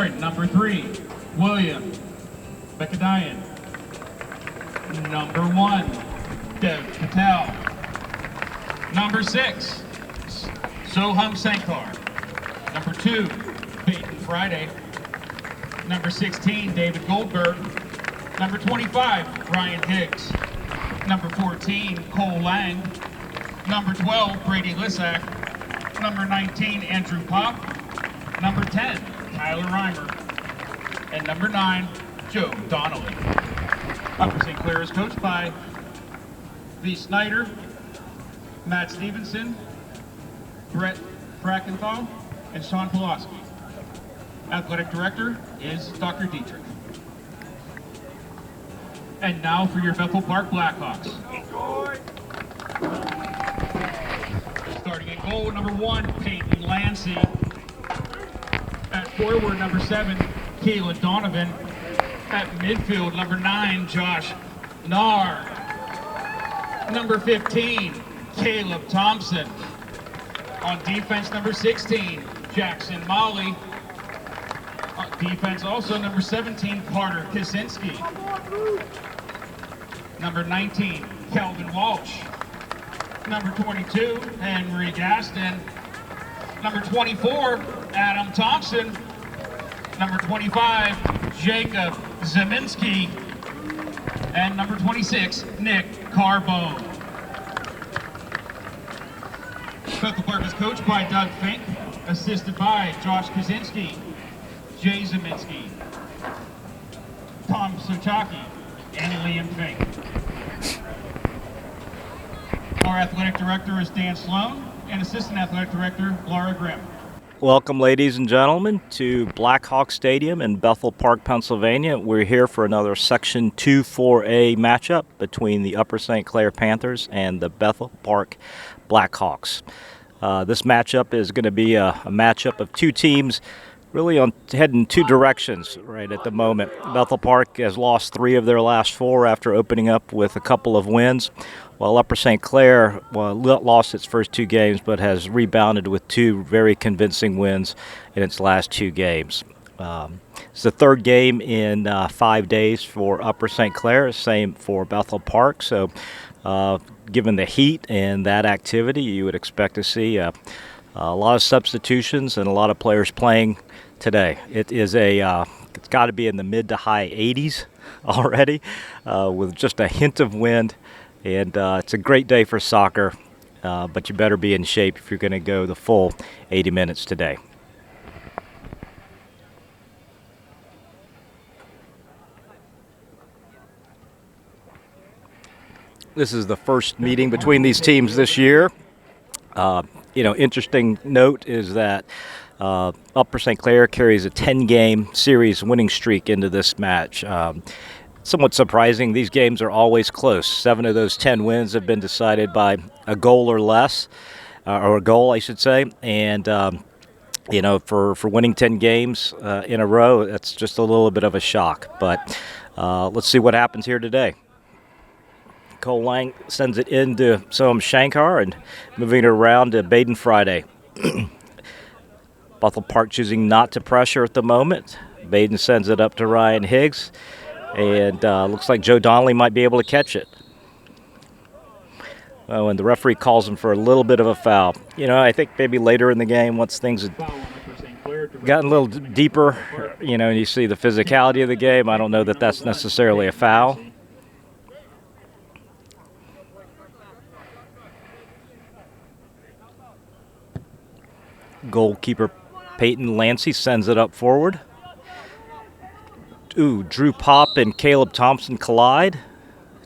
start, number 3, William Bekadayan. Number 1, Dev Patel. Number 6, Soham Sankar. Number 2, Peyton Friday. Number 16, David Goldberg. Number 25, Ryan Higgs. Number 14, Cole Lang. Number 12, Brady Lissack. Number 19, Andrew Pop. Number 10, Tyler Reimer. And number 9, Joe Donnelly. Upper St. Clair is coached by V. Snyder, Matt Stevenson, Brett Brackenthal, and Sean Pulaski. Athletic Director is Dr. Dietrich. And now for your Bethel Park Blackhawks. Starting at goal, number 1, Peyton Lancy. At forward, number 7, Kayla Donovan. At midfield, number 9, Josh Nahr. Number 15, Caleb Thompson. On defense, number 16, Jackson Molly. On defense also, number 17, Carter Kaczynski. Number 19, Kelvin Walsh. Number 22, Henry Gaston. Number 24, Adam Thompson. Number 25, Jacob Zeminski. And number 26, Nick Carbone. Bethel Park is coached by Doug Fink, assisted by Josh Kaczynski, Jay Zeminski, Tom Sochaki, and Liam Fink. Our athletic director is Dan Sloan, and assistant athletic director, Laura Grimm. Welcome, ladies and gentlemen, to Blackhawk Stadium in Bethel Park, Pennsylvania. We're here for another Section 2-4A matchup between the Upper St. Clair Panthers and the Bethel Park Blackhawks. This matchup is going to be a matchup of two teams really heading two directions right at the moment. Bethel Park has lost 3 of their last 4 after opening up with a couple of wins, while Upper St. Clair lost its first 2 games but has rebounded with 2 very convincing wins in its last 2 games. It's the 3rd game in 5 days for Upper St. Clair, same for Bethel Park. So given the heat and that activity, you would expect to see a lot of substitutions and a lot of players playing today. It is it's got to be in the mid to high 80s already with just a hint of wind. And it's a great day for soccer, but you better be in shape if you're going to go the full 80 minutes today. This is the first meeting between these teams this year. Interesting note is that Upper St. Clair carries a 10-game series winning streak into this match. Somewhat surprising, these games are always close. 7 of those 10 wins have been decided by a goal or less, or a goal, I should say. And, for winning 10 games in a row, that's just a little bit of a shock. But let's see what happens here today. Cole Lang sends it into Soham Shankar and moving it around to Baden Friday. Bethel Park choosing not to pressure at the moment. Baden sends it up to Ryan Higgs. And looks like Joe Donnelly might be able to catch it. Oh, and the referee calls him for a little bit of a foul. I think maybe later in the game, once things had gotten a little deeper, and you see the physicality of the game, I don't know that that's necessarily a foul. Goalkeeper Peyton Lancy sends it up forward. Ooh, Drew Pop and Caleb Thompson collide.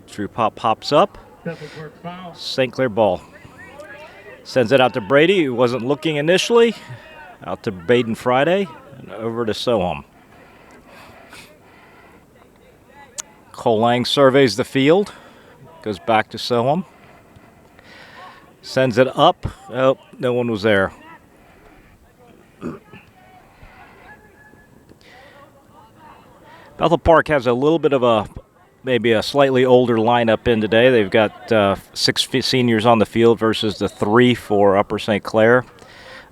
Drew Pop pops up. St. Clair ball. Sends it out to Brady, who wasn't looking initially. Out to Baden Friday and over to Soham. Cole Lang surveys the field. Goes back to Soham. Sends it up. Oh, no one was there. Bethel Park has a little bit of maybe a slightly older lineup in today. They've got 6 seniors on the field versus the 3 for Upper St. Clair.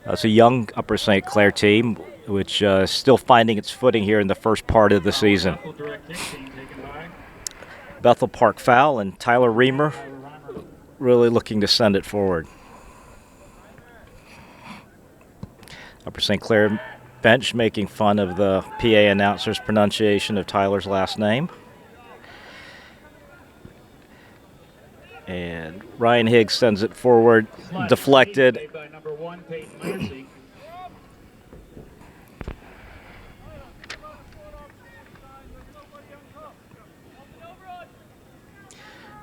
It's a young Upper St. Clair team. which is still finding its footing here in the first part of the season. Bethel Park foul, and Tyler Reamer really looking to send it forward. Upper St. Clair bench making fun of the PA announcer's pronunciation of Tyler's last name. And Ryan Higgs sends it forward, deflected.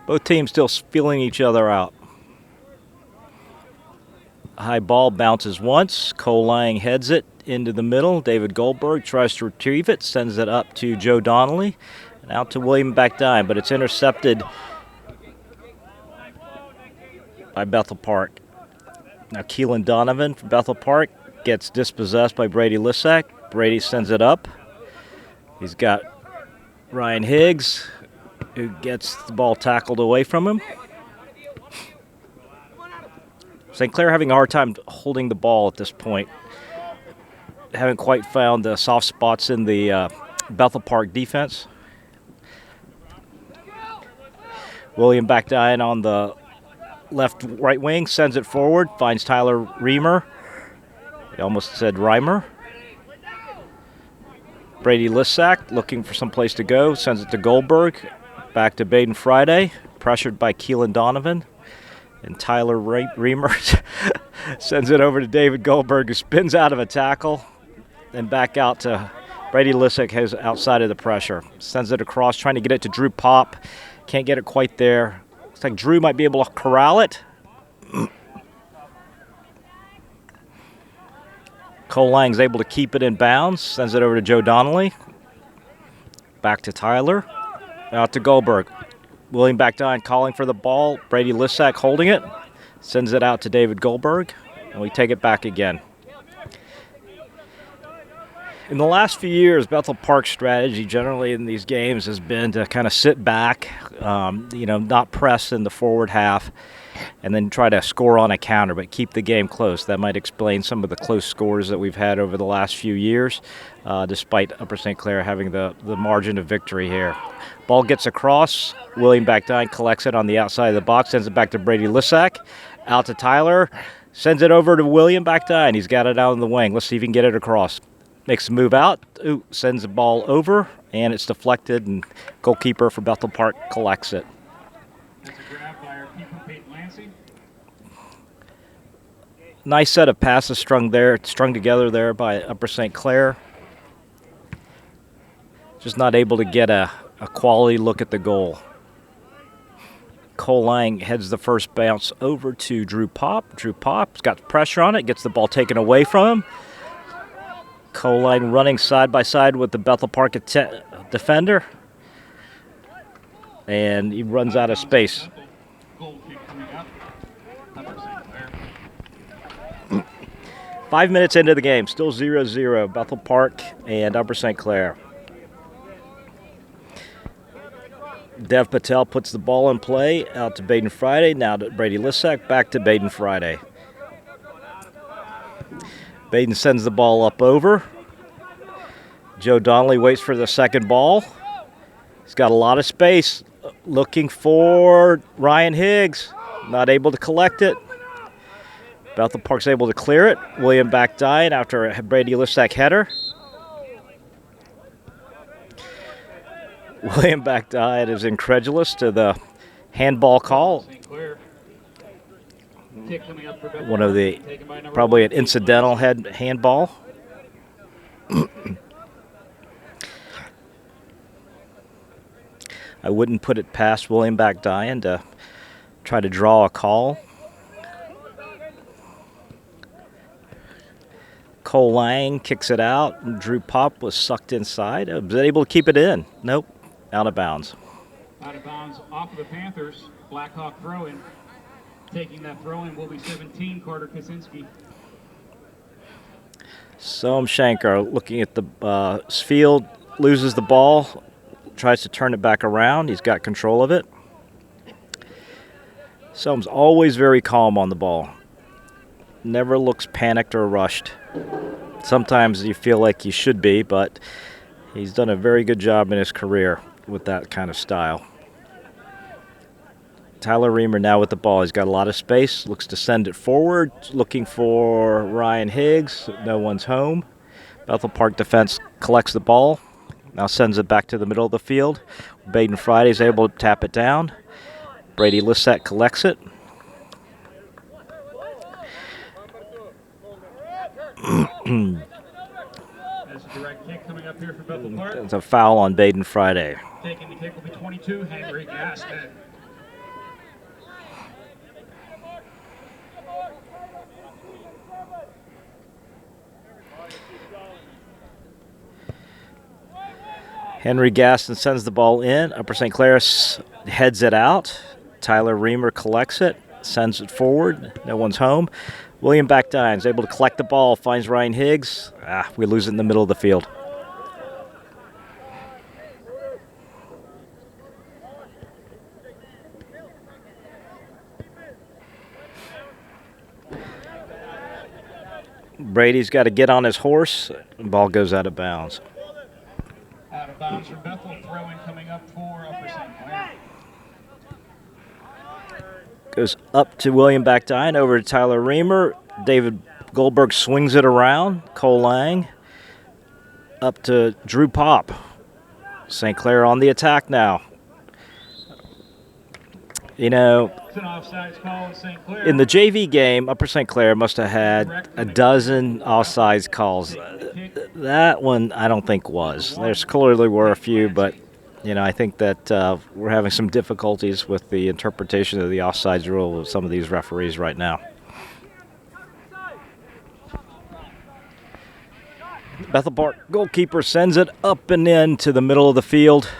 Both teams still feeling each other out. High ball bounces once. Cole Lang heads it into the middle. David Goldberg tries to retrieve it, sends it up to Joe Donnelly, and out to William Backdine, but it's intercepted by Bethel Park. Now Keelan Donovan from Bethel Park gets dispossessed by Brady Lissack. Brady sends it up. He's got Ryan Higgs, who gets the ball tackled away from him. St. Clair having a hard time holding the ball at this point. Haven't quite found the soft spots in the Bethel Park defense. William Backdine on the right wing sends it forward, finds Tyler Reamer. He almost said Reimer. Brady Lissack looking for some place to go, sends it to Goldberg. Back to Baden Friday, pressured by Keelan Donovan. And Tyler Reamer sends it over to David Goldberg, who spins out of a tackle. Then back out to Brady Lissack, who's outside of the pressure. Sends it across, trying to get it to Drew Pop. Can't get it quite there. Looks like Drew might be able to corral it. Cole Lang's able to keep it in bounds. Sends it over to Joe Donnelly. Back to Tyler. Out to Goldberg. William Backdine calling for the ball. Brady Lissack holding it. Sends it out to David Goldberg. And we take it back again. In the last few years, Bethel Park's strategy generally in these games has been to kind of sit back, not press in the forward half, and then try to score on a counter, but keep the game close. That might explain some of the close scores that we've had over the last few years, despite Upper St. Clair having the margin of victory here. Ball gets across. William Backdine collects it on the outside of the box, sends it back to Brady Lissack. Out to Tyler. Sends it over to William Backdine. He's got it out in the wing. Let's see if he can get it across. Makes a move out. Ooh, sends the ball over, and it's deflected, and goalkeeper for Bethel Park collects it. That's a grab by our keeper, Peyton Lansing. Nice set of passes strung together there by Upper St. Clair. Just not able to get a quality look at the goal. Cole Lang heads the first bounce over to Drew Pop. Drew Pop's got pressure on it, gets the ball taken away from him. Cole Lang running side by side with the Bethel Park defender. And he runs out of space. 5 minutes into the game, still 0-0, Bethel Park and Upper St. Clair. Dev Patel puts the ball in play out to Baden Friday, now to Brady Lissack, back to Baden Friday. Baden sends the ball up over. Joe Donnelly waits for the second ball. He's got a lot of space, looking for Ryan Higgs, not able to collect it. Bethel Park's able to clear it. William Backdine after a Brady Lissack header. William Backdine is incredulous to the handball call. One of the, probably an incidental handball. I wouldn't put it past William Backdine to try to draw a call. Cole Lang kicks it out, and Drew Pop was sucked inside. Was able to keep it in. Nope, out of bounds. Out of bounds off of the Panthers. Blackhawk throw-in. Taking that throw-in will be 17, Carter Kaczynski. Soam Shankar looking at the field, loses the ball, tries to turn it back around. He's got control of it. Soam's always very calm on the ball. Never looks panicked or rushed. Sometimes you feel like you should be, but he's done a very good job in his career with that kind of style. Tyler Reamer now with the ball. He's got a lot of space, looks to send it forward, looking for Ryan Higgs. No one's home. Bethel Park defense collects the ball, now sends it back to the middle of the field. Baden Friday is able to tap it down. Brady Lissette collects it. That's a direct kick coming up here for Bethel Park. It's a foul on Baden Friday. Taking the kick will be 22, Henry Gaston. Henry Gaston sends the ball in. Upper St. Clair heads it out. Tyler Reamer collects it, sends it forward. No one's home. William Backdine is able to collect the ball, finds Ryan Higgs. We lose it in the middle of the field. Brady's got to get on his horse. The ball goes out of bounds. Out of bounds for Bethel, throw-in coming up for Upper St. Clair. Goes up to William Backdine, over to Tyler Reamer. David Goldberg swings it around. Cole Lang up to Drew Pop. St. Clair on the attack now. You know, It's an offsides call in St. Clair. in the JV game, Upper St. Clair must have had a dozen offsides calls. That one I don't think was. There's clearly were a few, but you know, I think that we're having some difficulties with the interpretation of the offsides rule with some of these referees right now. Bethel Park goalkeeper sends it up and in to the middle of the field.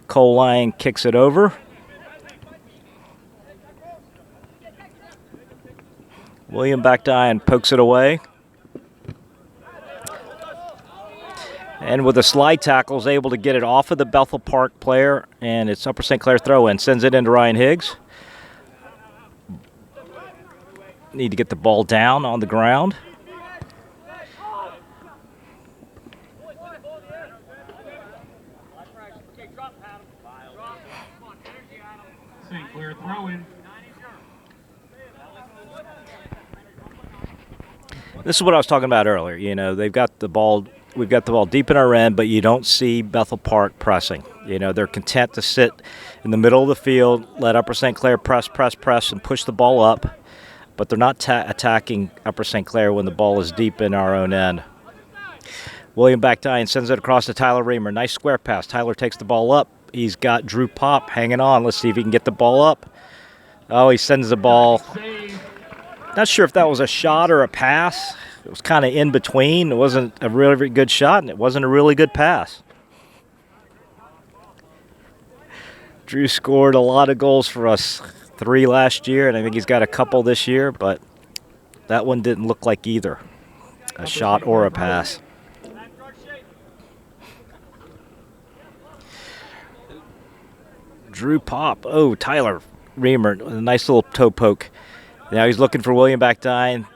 Cole Lang kicks it over. William Backdine pokes it away. And with a slide tackle is able to get it off of the Bethel Park player, and it's Upper St. Clair throw-in. Sends it into Ryan Higgs. Need to get the ball down on the ground. St. Clair throw-in. This is what I was talking about earlier. You know, they've got the ball. We've got the ball deep in our end, but you don't see Bethel Park pressing. You know, they're content to sit in the middle of the field, let Upper St. Clair press, and push the ball up. But they're not attacking Upper St. Clair when the ball is deep in our own end. William Backdine sends it across to Tyler Reamer. Nice square pass. Tyler takes the ball up. He's got Drew Pop hanging on. Let's see if he can get the ball up. Oh, he sends the ball. Not sure if that was a shot or a pass. It was kind of in between. It wasn't a really good shot, and it wasn't a really good pass. Drew scored a lot of goals for us, 3 last year, and I think he's got a couple this year, but that one didn't look like either a shot or a pass. Drew Pop. Oh, Tyler Reamer, a nice little toe poke. Now he's looking for William Backdine.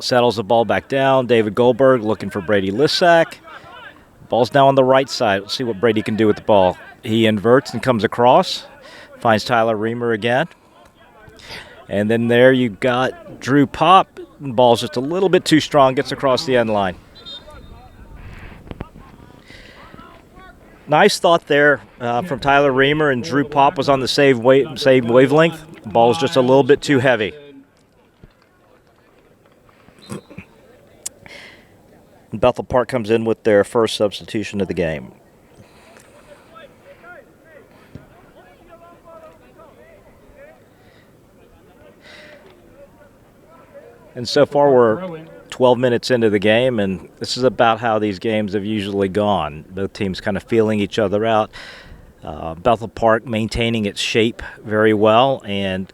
Settles the ball back down. David Goldberg looking for Brady Lissack. Ball's now on the right side. Let's see what Brady can do with the ball. He inverts and comes across. Finds Tyler Reamer again. And then there you got Drew Pop. The ball's just a little bit too strong. Gets across the end line. Nice thought there from Tyler Reamer, and Drew Pop was on the same wavelength. The ball's just a little bit too heavy. Bethel Park comes in with their first substitution of the game. And so far we're 12 minutes into the game, and this is about how these games have usually gone. Both teams kind of feeling each other out. Bethel Park maintaining its shape very well, and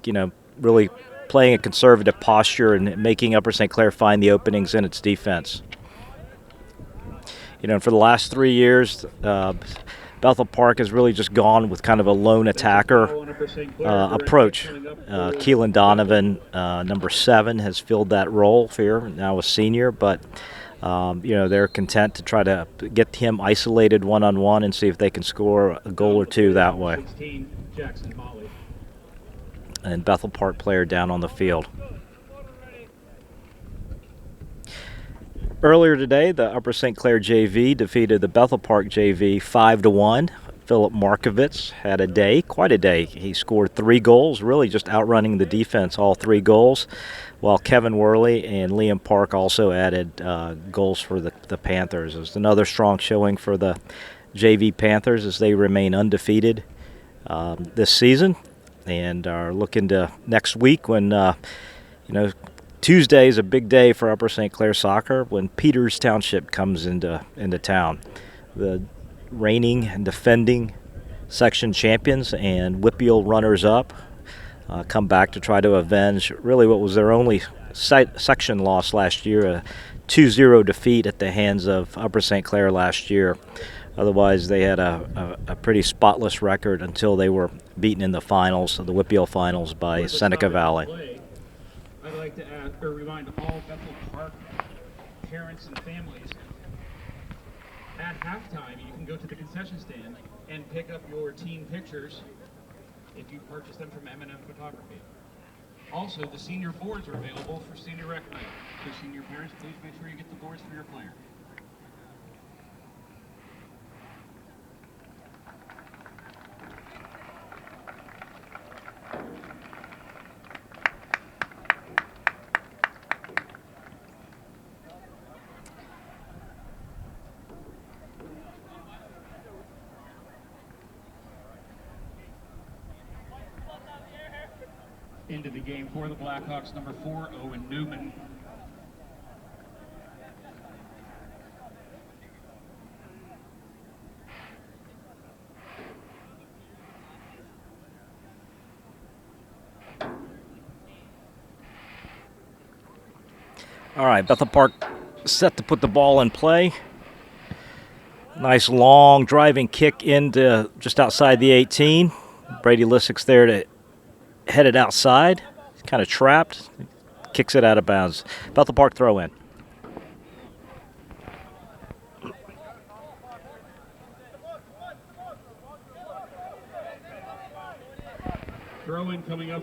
really playing a conservative posture and making Upper St. Clair find the openings in its defense. For the last 3 years, Bethel Park has really just gone with kind of a lone attacker approach. Keelan Donovan, number 7, has filled that role here, now a senior, but They're content to try to get him isolated one-on-one and see if they can score a goal or two that way. 16, Jackson Motley. And Bethel Park player down on the field. Earlier today, the Upper St. Clair JV defeated the Bethel Park JV 5-1. Philip Markovitz had a day, quite a day. He scored 3 goals, really just outrunning the defense, all 3 goals, while Kevin Worley and Liam Park also added goals for the Panthers. It was another strong showing for the JV Panthers as they remain undefeated this season and are looking to next week when, Tuesday is a big day for Upper St. Clair soccer when Peters Township comes into town. The reigning and defending section champions and Whippeal runners-up come back to try to avenge really what was their only section loss last year, a 2-0 defeat at the hands of Upper St. Clair last year. Otherwise, they had a pretty spotless record until they were beaten in the finals, the Whippeal finals, by Seneca Valley. I'd like to remind all Bethel Park parents and families, at halftime you can go to the concession stand and pick up your team pictures if you purchase them from M&M Photography. Also, the senior boards are available for senior rec night. So senior parents, please make sure you get the boards for your player. Into the game for the Blackhawks, number 4, Owen Newman. All right, Bethel Park set to put the ball in play. Nice long driving kick into just outside the 18. Brady Lissick's there to head it outside. He's kind of trapped. Kicks it out of bounds. Bethel Park throw in.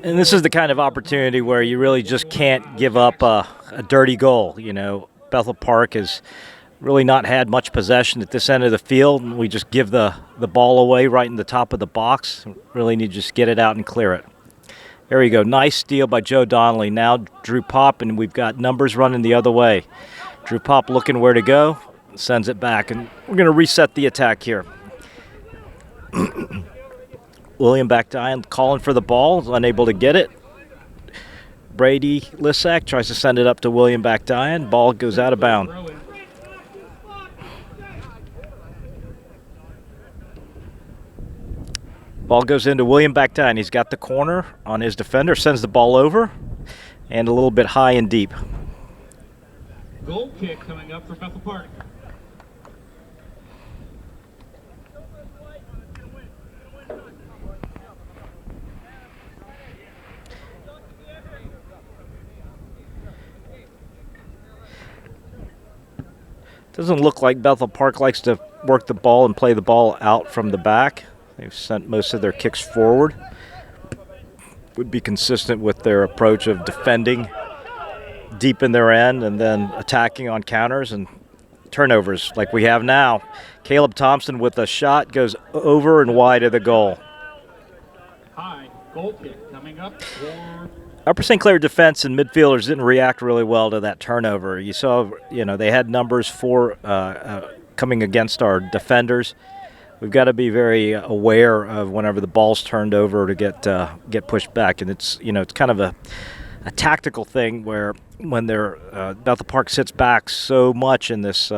And this is the kind of opportunity where you really just can't give up a dirty goal. Bethel Park has really not had much possession at this end of the field, and we just give the ball away right in the top of the box. Really need to just get it out and clear it. There you go. Nice steal by Joe Donnelly. Now Drew Pop, and we've got numbers running the other way. Drew Pop looking where to go, sends it back, and we're going to reset the attack here. William Backdine calling for the ball, unable to get it. Brady Lissack tries to send it up to William Backdine. Ball goes out of bounds. Ball goes into William Backdine. He's got the corner on his defender, sends the ball over, and a little bit high and deep. Goal kick coming up for Bethel Park. Doesn't look like Bethel Park likes to work the ball and play the ball out from the back. They've sent most of their kicks forward. Would be consistent with their approach of defending deep in their end and then attacking on counters and turnovers like we have now. Caleb Thompson with a shot goes over and wide of the goal. High goal kick coming up for Upper St. Clair defense and midfielders didn't react really well to that turnover. You saw, they had numbers for coming against our defenders. We've got to be very aware of whenever the ball's turned over to get pushed back, and it's kind of a tactical thing where when Bethel Park sits back so much in this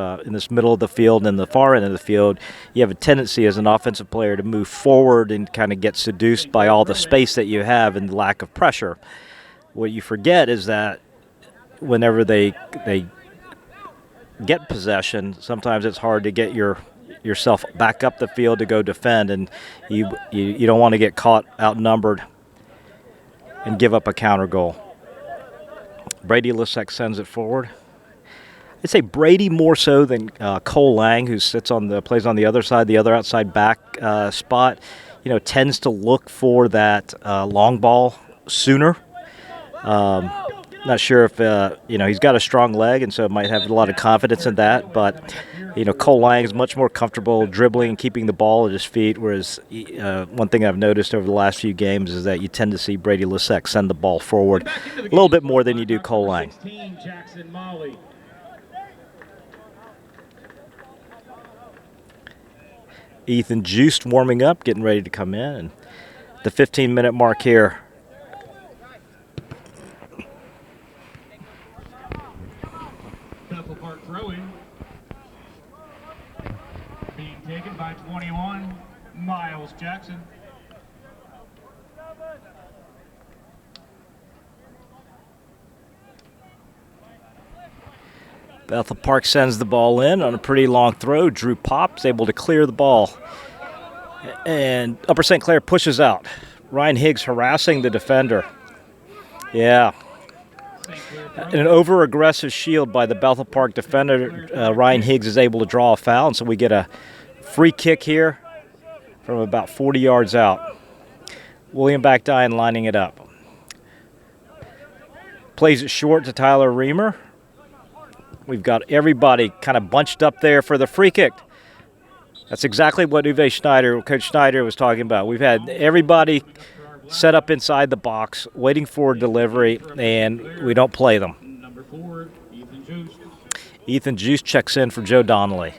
middle of the field and the far end of the field, you have a tendency as an offensive player to move forward and kind of get seduced by all the space that you have and the lack of pressure. What you forget is that whenever they get possession, sometimes it's hard to get yourself back up the field to go defend, and you don't want to get caught outnumbered and give up a counter goal. Brady Lissack sends it forward. I'd say Brady more so than Cole Lang, who plays on the other side, the other outside back spot. Tends to look for that long ball sooner. Not sure if he's got a strong leg, and so might have a lot of confidence in that. But Cole Lang is much more comfortable dribbling and keeping the ball at his feet. Whereas one thing I've noticed over the last few games is that you tend to see Brady Lisek send the ball forward a little bit more than you do Cole Lang. Ethan Juiced warming up, getting ready to come in, and the 15-minute mark here. Bethel Park throw-in. Being taken by 21, Miles Jackson. Bethel Park sends the ball in on a pretty long throw. Drew Popp's able to clear the ball. And Upper St. Clair pushes out. Ryan Higgs harassing the defender. Yeah. An over-aggressive shield by the Bethel Park defender. Ryan Higgs is able to draw a foul, and so we get a free kick here from about 40 yards out. William Backdine lining it up. Plays it short to Tyler Reamer. We've got everybody kind of bunched up there for the free kick. That's exactly what Coach Schneider was talking about. We've had everybody set up inside the box, waiting for delivery, and we don't play them. Number 4, Ethan Juice. Ethan Juice checks in for Joe Donnelly.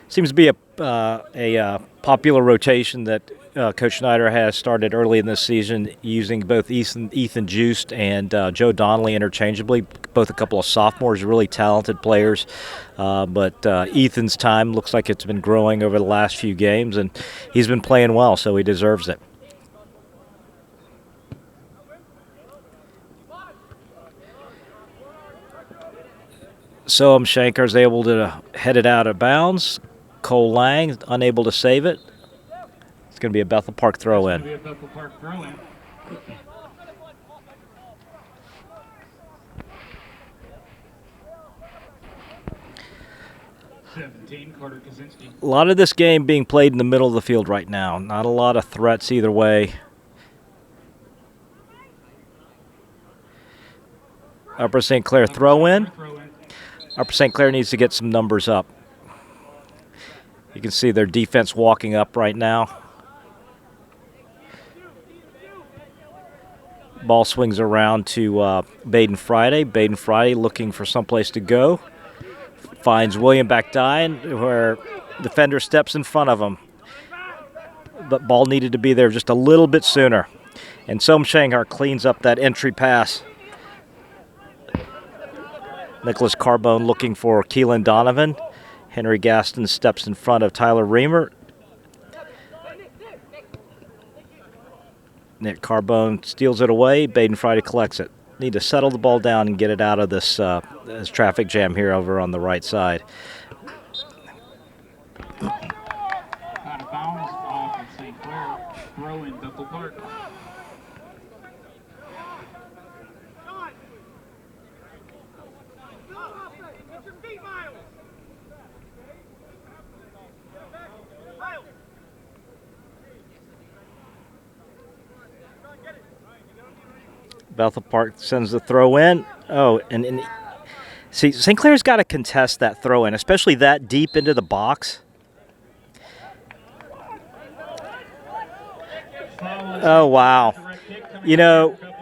Seems to be a popular rotation that Coach Schneider has started early in this season, using both Ethan Juice and Joe Donnelly interchangeably. Both a couple of sophomores, really talented players. But Ethan's time looks like it's been growing over the last few games, and he's been playing well, so he deserves it. Soam Shankar is able to head it out of bounds. Cole Lang unable to save it. It's going to be a Bethel Park throw-in. 17, Carter Kaczynski. A lot of this game being played in the middle of the field right now. Not a lot of threats either way. Upper St. Clair throw-in. Upper St. Clair needs to get some numbers up. You can see their defense walking up right now. Ball swings around to Baden Friday. Baden Friday looking for someplace to go. Finds William Backdine, where defender steps in front of him. But ball needed to be there just a little bit sooner. And Soam Shankar cleans up that entry pass. Nicholas Carbone looking for Keelan Donovan. Henry Gaston steps in front of Tyler Reamer. Nick Carbone steals it away. Baden Friday collects it. Need to settle the ball down and get it out of this traffic jam here over on the right side. Out of bounds off of St. Clair. Throw in Bethel Park. Bethel Park sends the throw in. Oh, and see, St. Clair's got to contest that throw in, especially that deep into the box. Oh, wow.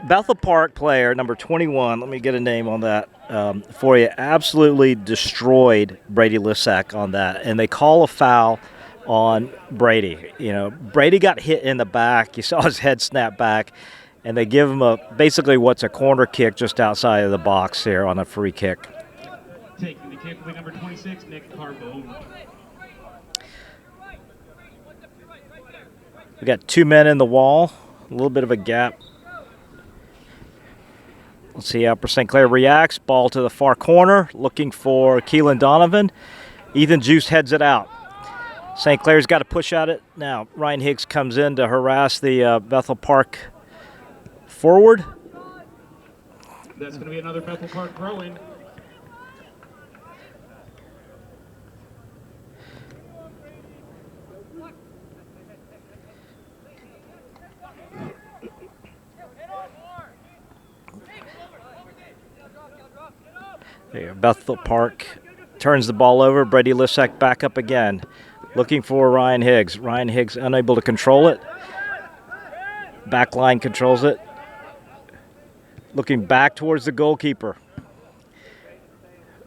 Bethel Park player, number 21, let me get a name on that for you, absolutely destroyed Brady Lisek on that. And they call a foul on Brady. Brady got hit in the back. You saw his head snap back. And they give him basically what's a corner kick just outside of the box here on a free kick. Taking the kick will be number 26, Nick Carbone. We got 2 men in the wall, a little bit of a gap. Let's see how Upper St. Clair reacts. Ball to the far corner, looking for Keelan Donovan. Ethan Juice heads it out. St. Clair's got to push at it. Now, Ryan Higgs comes in to harass the Bethel Park forward. That's going to be another Bethel Park throw-in. There, Bethel Park turns the ball over. Brady Lissack back up again, looking for Ryan Higgs. Ryan Higgs unable to control it. Back line controls it. Looking back towards the goalkeeper.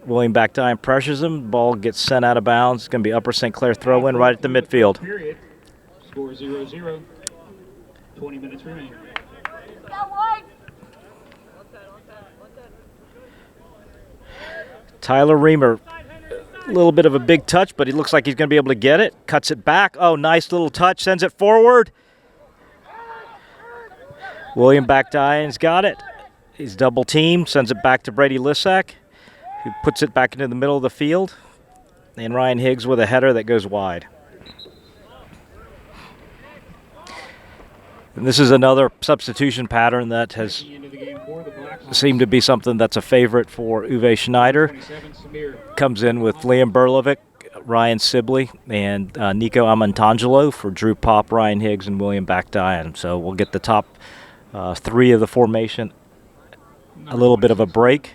William Backdine pressures him. Ball gets sent out of bounds. It's going to be Upper St. Clair throw-in right at the midfield. Period. Score 0-0. 20 minutes remaining. Tyler Reamer, a little bit of a big touch, but he looks like he's going to be able to get it. Cuts it back. Oh, nice little touch. Sends it forward. William Backdine's got it. He's double teamed. Sends it back to Brady Lissack, who puts it back into the middle of the field. And Ryan Higgs with a header that goes wide. And this is another substitution pattern that has seemed to be something that's a favorite for Uwe Schneider. Comes in with Liam Burlovic, Ryan Sibley, and Nico Amantangelo for Drew Pop, Ryan Higgs, and William Backdine. So we'll get the top three of the formation a little bit of a break.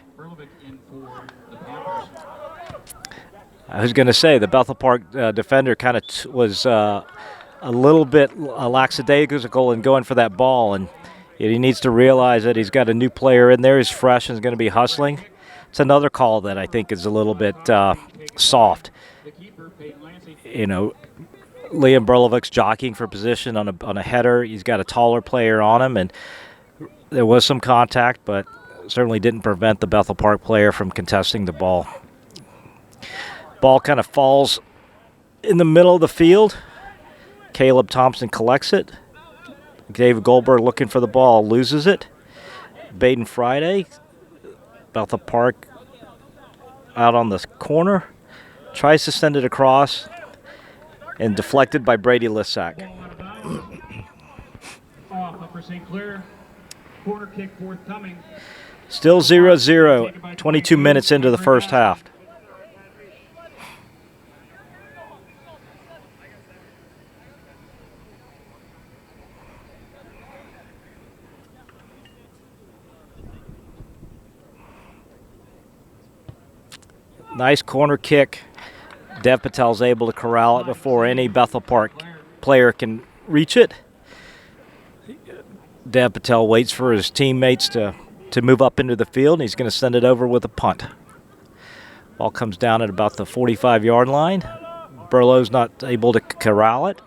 I was going to say the Bethel Park defender kind of was a little bit lackadaisical in going for that ball, and he needs to realize that he's got a new player in there. He's fresh and is going to be hustling. It's another call that I think is a little bit soft. You know, Liam Burlovic's jockeying for position on a header. He's got a taller player on him, and there was some contact, but certainly didn't prevent the Bethel Park player from contesting the ball. Ball kind of falls in the middle of the field. Caleb Thompson collects it. David Goldberg looking for the ball, loses it. Baden Friday, Bethel Park out on the corner, tries to send it across, and deflected by Brady Lissack. Off Upper St. Clair. Corner kick forthcoming. Still 0-0, 22 minutes into the first half. Nice corner kick. Dev Patel's able to corral it before any Bethel Park player can reach it. Dev Patel waits for his teammates to move up into the field, and he's going to send it over with a punt. Ball comes down at about the 45-yard line. Burlow's not able to corral it.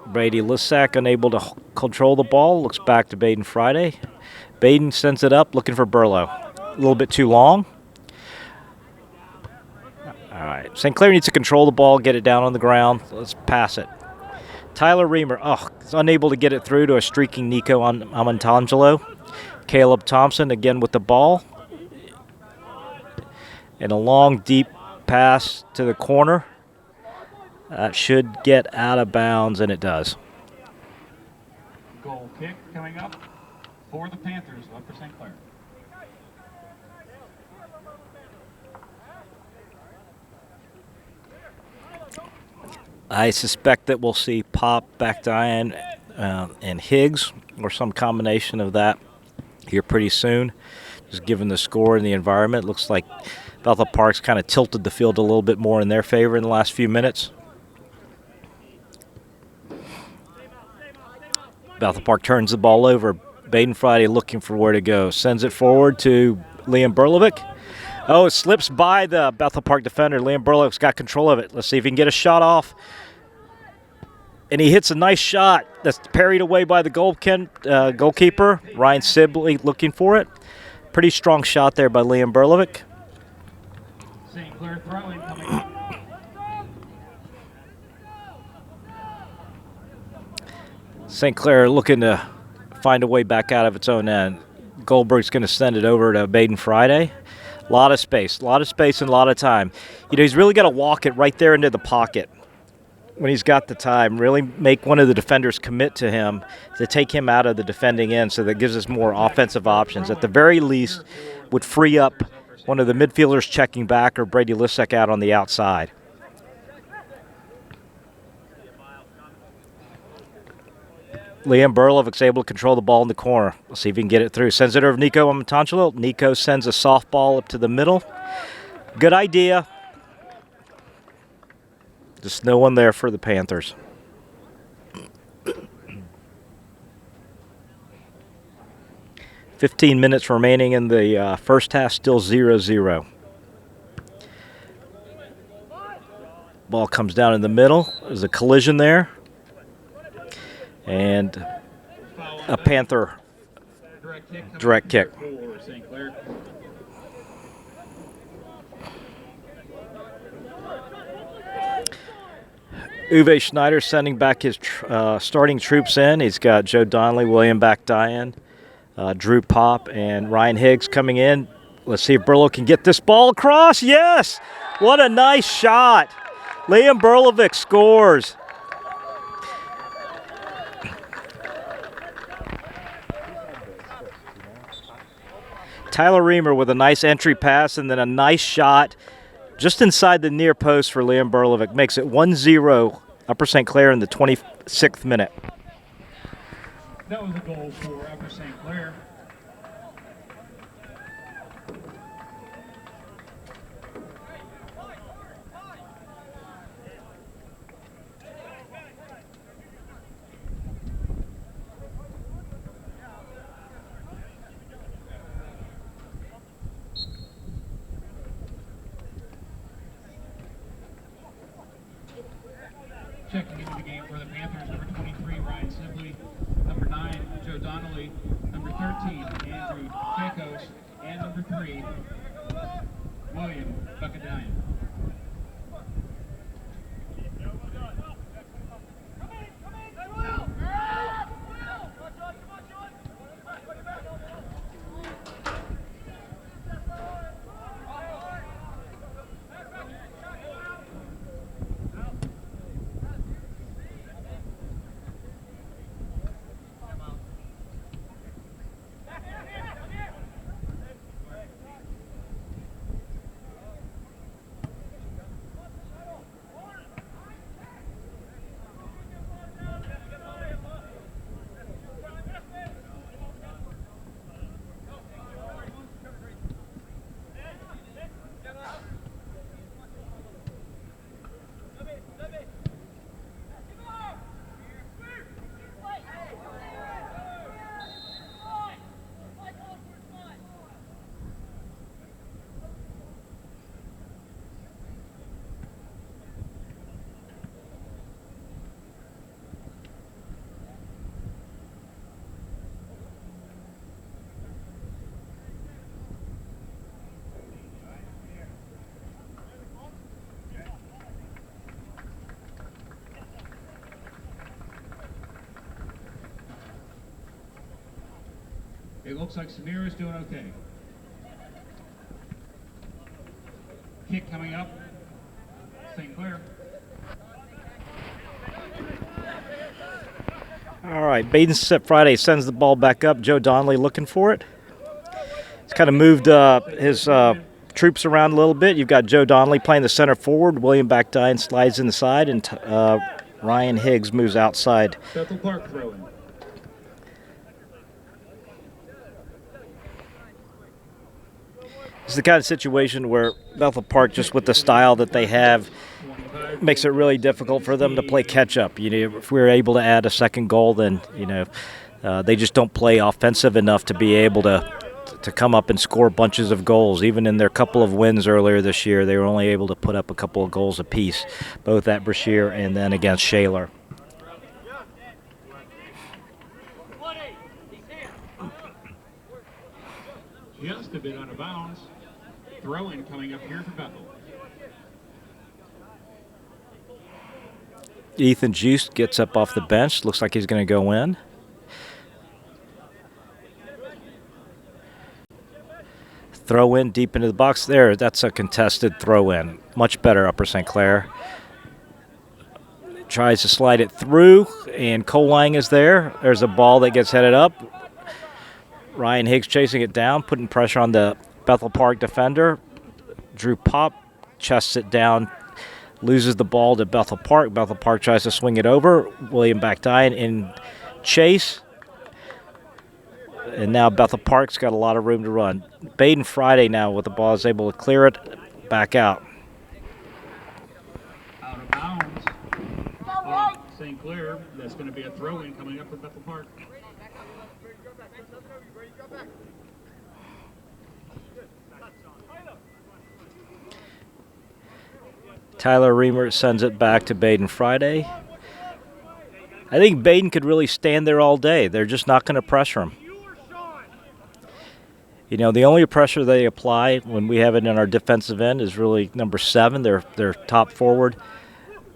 Brady Lissack unable to control the ball. Looks back to Baden Friday. Baden sends it up, looking for Burlow. A little bit too long. All right, St. Clair needs to control the ball, get it down on the ground. Let's pass it. Tyler Reamer, is unable to get it through to a streaking Nico Amantangelo. Caleb Thompson again with the ball. And a long, deep pass to the corner. That should get out of bounds, and it does. Goal kick coming up for the Panthers, Upper St. Clair. I suspect that we'll see Pop, Backdine, and Higgs, or some combination of that here pretty soon. Just given the score and the environment, looks like Bethel Park's kind of tilted the field a little bit more in their favor in the last few minutes. Bethel Park turns the ball over. Baden Friday looking for where to go. Sends it forward to Liam Burlovic. Oh, it slips by the Bethel Park defender. Liam Burlovic's got control of it. Let's see if he can get a shot off. And he hits a nice shot that's parried away by the goalkeeper. Ryan Sibley looking for it. Pretty strong shot there by Liam Burlovic. St. Clair throwing coming up. St. Clair looking to find a way back out of its own end. Goldberg's going to send it over to Baden Friday. A lot of space and a lot of time. You know, he's really got to walk it right there into the pocket when he's got the time. Really make one of the defenders commit to him to take him out of the defending end, so that gives us more offensive options. At the very least, would free up one of the midfielders checking back or Brady Lissack out on the outside. Liam Burlovic's able to control the ball in the corner. Let's see if he can get it through. Sends it over to Nico Amatangelo. Nico sends a softball up to the middle. Good idea. Just no one there for the Panthers. "15 minutes remaining in the first half, still 0-0. Ball comes down in the middle. There's a collision there. And a Panther direct kick. Uwe Schneider sending back his starting troops in. He's got Joe Donnelly, William Backdyan, Drew Pop, and Ryan Higgs coming in. Let's see if Burlow can get this ball across. Yes! What a nice shot. Liam Burlovic scores. Tyler Reamer with a nice entry pass and then a nice shot just inside the near post for Liam Burlovic. Makes it 1-0 Upper St. Clair in the 26th minute. That was a goal for Upper St. Clair. Checking into the game for the Panthers, number 23, Ryan Sibley, number 9, Joe Donnelly, number 13, Andrew Chakos, and number 3, William Buckadine. It looks like Samira's doing okay. Kick coming up, St. Clair. All right, Baden Friday sends the ball back up. Joe Donnelly looking for it. He's kind of moved his troops around a little bit. You've got Joe Donnelly playing the center forward. William Backdine slides inside, and Ryan Higgs moves outside. Bethel Park throwing. It's the kind of situation where Bethel Park, just with the style that they have, makes it really difficult for them to play catch-up. You know, if we were able to add a second goal, then, you know, they just don't play offensive enough to be able to come up and score bunches of goals. Even in their couple of wins earlier this year, they were only able to put up a couple of goals apiece, both at Brashear and then against Shaler. Just a bit out of bounds. Throw-in coming up here for Bethel. Ethan Juice gets up off the bench. Looks like he's going to go in. Throw in deep into the box there. That's a contested throw in. Much better, Upper St. Clair. Tries to slide it through, and Cole Lang is there. There's a ball that gets headed up. Ryan Higgs chasing it down, putting pressure on the Bethel Park defender. Drew Pop chests it down, loses the ball to Bethel Park. Bethel Park tries to swing it over. William Backdine in chase. And now Bethel Park's got a lot of room to run. Baden Friday now with the ball is able to clear it back out. Out of bounds. On St. Clair. That's going to be a throw-in coming up for Bethel Park. Tyler Reamer sends it back to Baden Friday. I think Baden could really stand there all day. They're just not going to pressure him. You know, the only pressure they apply when we have it in our defensive end is really number 7, their top forward,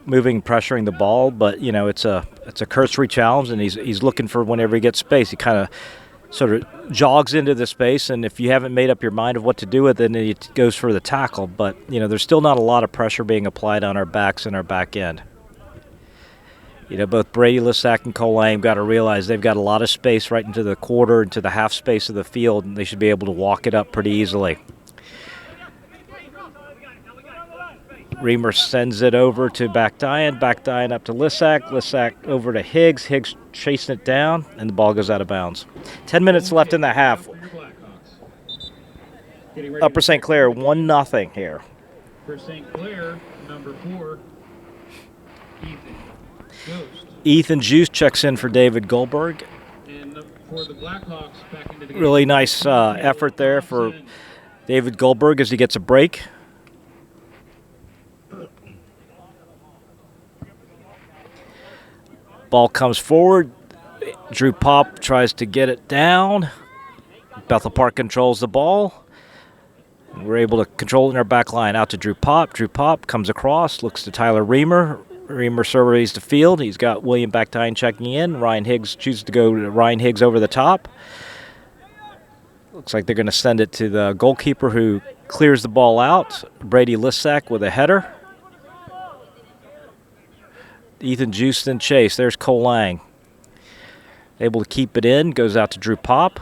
moving, pressuring the ball. But you know, it's a cursory challenge, and he's looking for whenever he gets space. He kind of sort of jogs into the space, and if you haven't made up your mind of what to do with it, then it goes for the tackle. But you know, there's still not a lot of pressure being applied on our backs and our back end. You know, both Brady Lissack and Cole Lang got to realize they've got a lot of space right into the quarter, into the half space of the field, and they should be able to walk it up pretty easily. Reamer sends it over to Backdyan up to Lissack over to Higgs chasing it down, and the ball goes out of bounds. 10 minutes left in the half. Upper St. Clair 1-0 here. For St. Clair, number 4, Ethan Juice checks in for David Goldberg. And for the Blackhawks, back into the game. Really nice effort there for David Goldberg as he gets a break. Ball comes forward. Drew Pop tries to get it down. Bethel Park controls the ball. We're able to control it in our back line. Out to Drew Pop. Drew Pop comes across, looks to Tyler Reamer. Reamer surveys the field. He's got William Backdyan checking in. Ryan Higgs chooses to go to Ryan Higgs over the top. Looks like they're going to send it to the goalkeeper who clears the ball out. Brady Lissack with a header. Ethan Juice then chase. There's Cole Lang. Able to keep it in. Goes out to Drew Pop.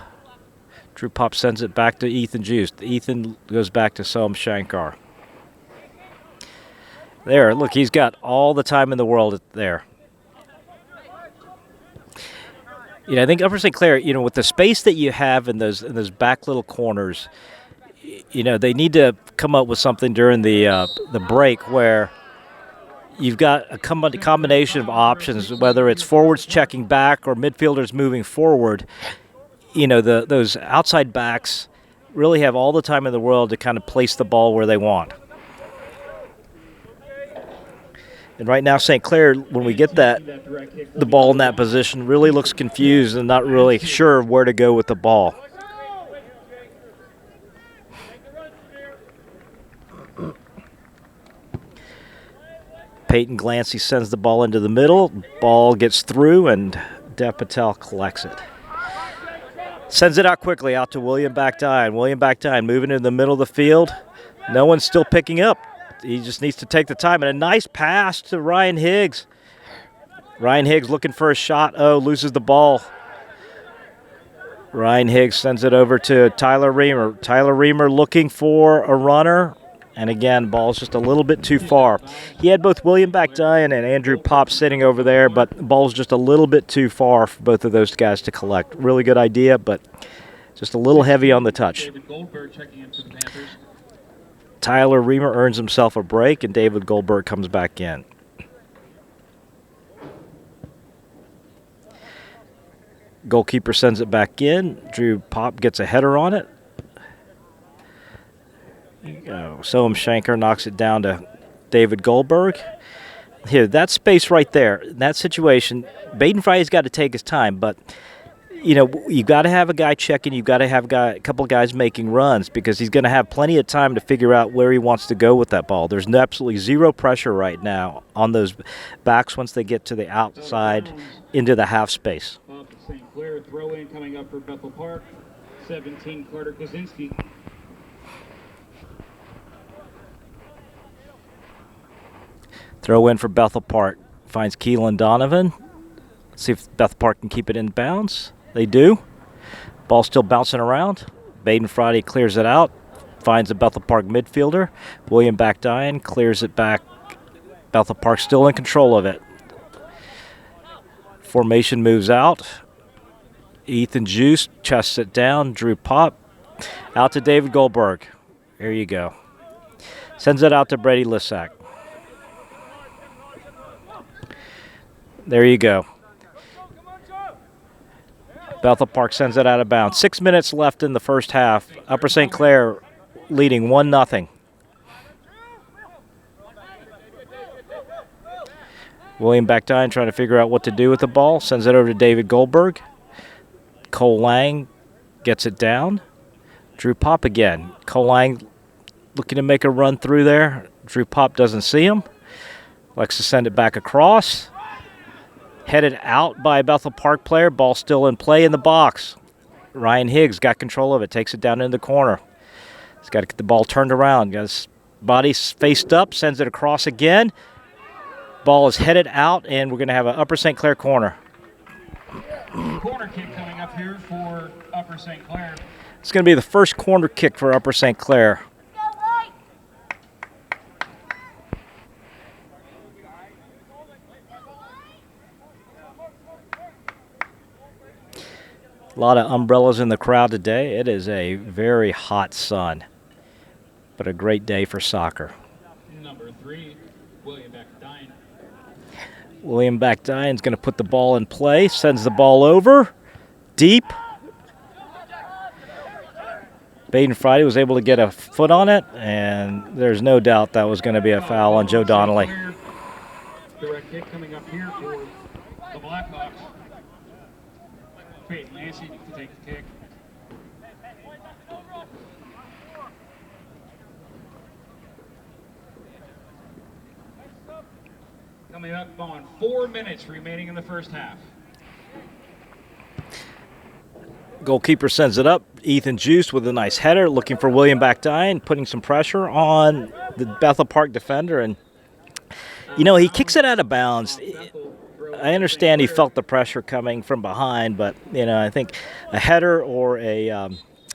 Drew Pop sends it back to Ethan Juice. Ethan goes back to Soam Shankar. There, look, he's got all the time in the world there. You know, I think Upper St. Clair, you know, with the space that you have in those back little corners, you know, they need to come up with something during the break where you've got a combination of options, whether it's forwards checking back or midfielders moving forward. You know, those outside backs really have all the time in the world to kind of place the ball where they want. And right now, St. Clair, when we get the ball in that position, really looks confused and not really sure where to go with the ball. Peyton Glancy sends the ball into the middle. Ball gets through, and Dev Patel collects it. Sends it out quickly, out to William Backdyan. William Backdyan moving in the middle of the field. No one's still picking up. He just needs to take the time. And a nice pass to Ryan Higgs. Ryan Higgs looking for a shot. Oh, loses the ball. Ryan Higgs sends it over to Tyler Reamer. Tyler Reamer looking for a runner. And again, ball's just a little bit too far. He had both William Backdyan and Andrew Pop sitting over there, but the ball's just a little bit too far for both of those guys to collect. Really good idea, but just a little heavy on the touch. David Goldberg checking in for the Panthers. Tyler Reamer earns himself a break, and David Goldberg comes back in. Goalkeeper sends it back in. Drew Pop gets a header on it. Soam Shankar knocks it down to David Goldberg. Here, that space right there, in that situation, Baden Friday's got to take his time, but you know, you've got to have a guy checking. You've got to have a couple of guys making runs because he's going to have plenty of time to figure out where he wants to go with that ball. There's absolutely zero pressure right now on those backs once they get to the outside into the half space. St. Clair throw in coming up for Bethel Park. 17, Carter Kozinski. Throw in for Bethel Park. Finds Keelan Donovan. Let's see if Bethel Park can keep it in bounds. They do. Ball still bouncing around. Baden Friday clears it out. Finds a Bethel Park midfielder. William Backdyan clears it back. Bethel Park still in control of it. Formation moves out. Ethan Juice chests it down. Drew Pop out to David Goldberg. There you go. Sends it out to Brady Lissack. There you go. Bethel Park sends it out of bounds. 6 minutes left in the first half. Upper St. Clair leading 1-0. William Backdine trying to figure out what to do with the ball. Sends it over to David Goldberg. Cole Lang gets it down. Drew Pop again. Cole Lang looking to make a run through there. Drew Pop doesn't see him. Likes to send it back across. Headed out by a Bethel Park player. Ball still in play in the box. Ryan Higgs got control of it. Takes it down in the corner. He's got to get the ball turned around. Got his body faced up. Sends it across again. Ball is headed out, and we're going to have an Upper St. Clair corner. Corner kick coming up here for Upper St. Clair. It's going to be the first corner kick for Upper St. Clair. A lot of umbrellas in the crowd today. It is a very hot sun, but a great day for soccer. Number 3, William Backdine. William Backdine's going to put the ball in play, sends the ball over, deep. Baden Friday was able to get a foot on it, and there's no doubt that was going to be a foul on Joe Donnelly. Direct kick coming up here for the Blackhawks. Peyton Lancey to take the kick. Coming up on 4 minutes remaining in the first half. Goalkeeper sends it up. Ethan Juice with a nice header, looking for William Backdine, putting some pressure on the Bethel Park defender. And, you know, he kicks it out of bounds. I understand he felt the pressure coming from behind, but, you know, I think a header or a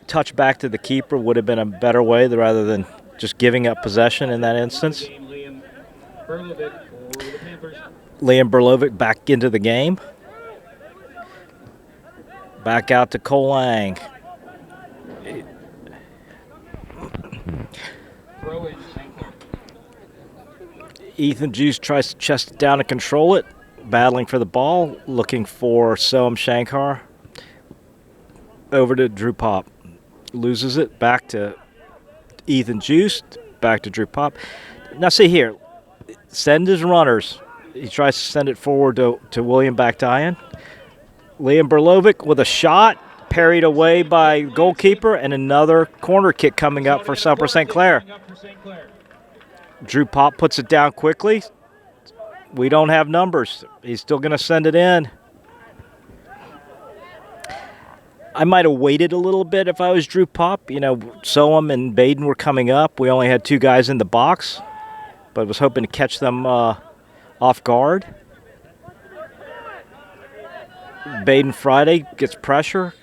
touch back to the keeper would have been a better way rather than just giving up possession in that instance. Liam Berlovic back into the game. Back out to Cole Lang. Ethan Juice tries to chest it down and control it. Battling for the ball, looking for Soham Shankar. Over to Drew Pop. Loses it, back to Ethan Juice, back to Drew Pop. Now see here, send his runners. He tries to send it forward to William Backdine. Liam Berlovic with a shot, parried away by goalkeeper, and another corner kick coming up for Upper St. Clair. Drew Pop puts it down quickly. We don't have numbers. He's still going to send it in. I might have waited a little bit if I was Drew Pop. You know, Soham and Baden were coming up. We only had 2 guys in the box, but was hoping to catch them off guard. Baden Friday gets pressure.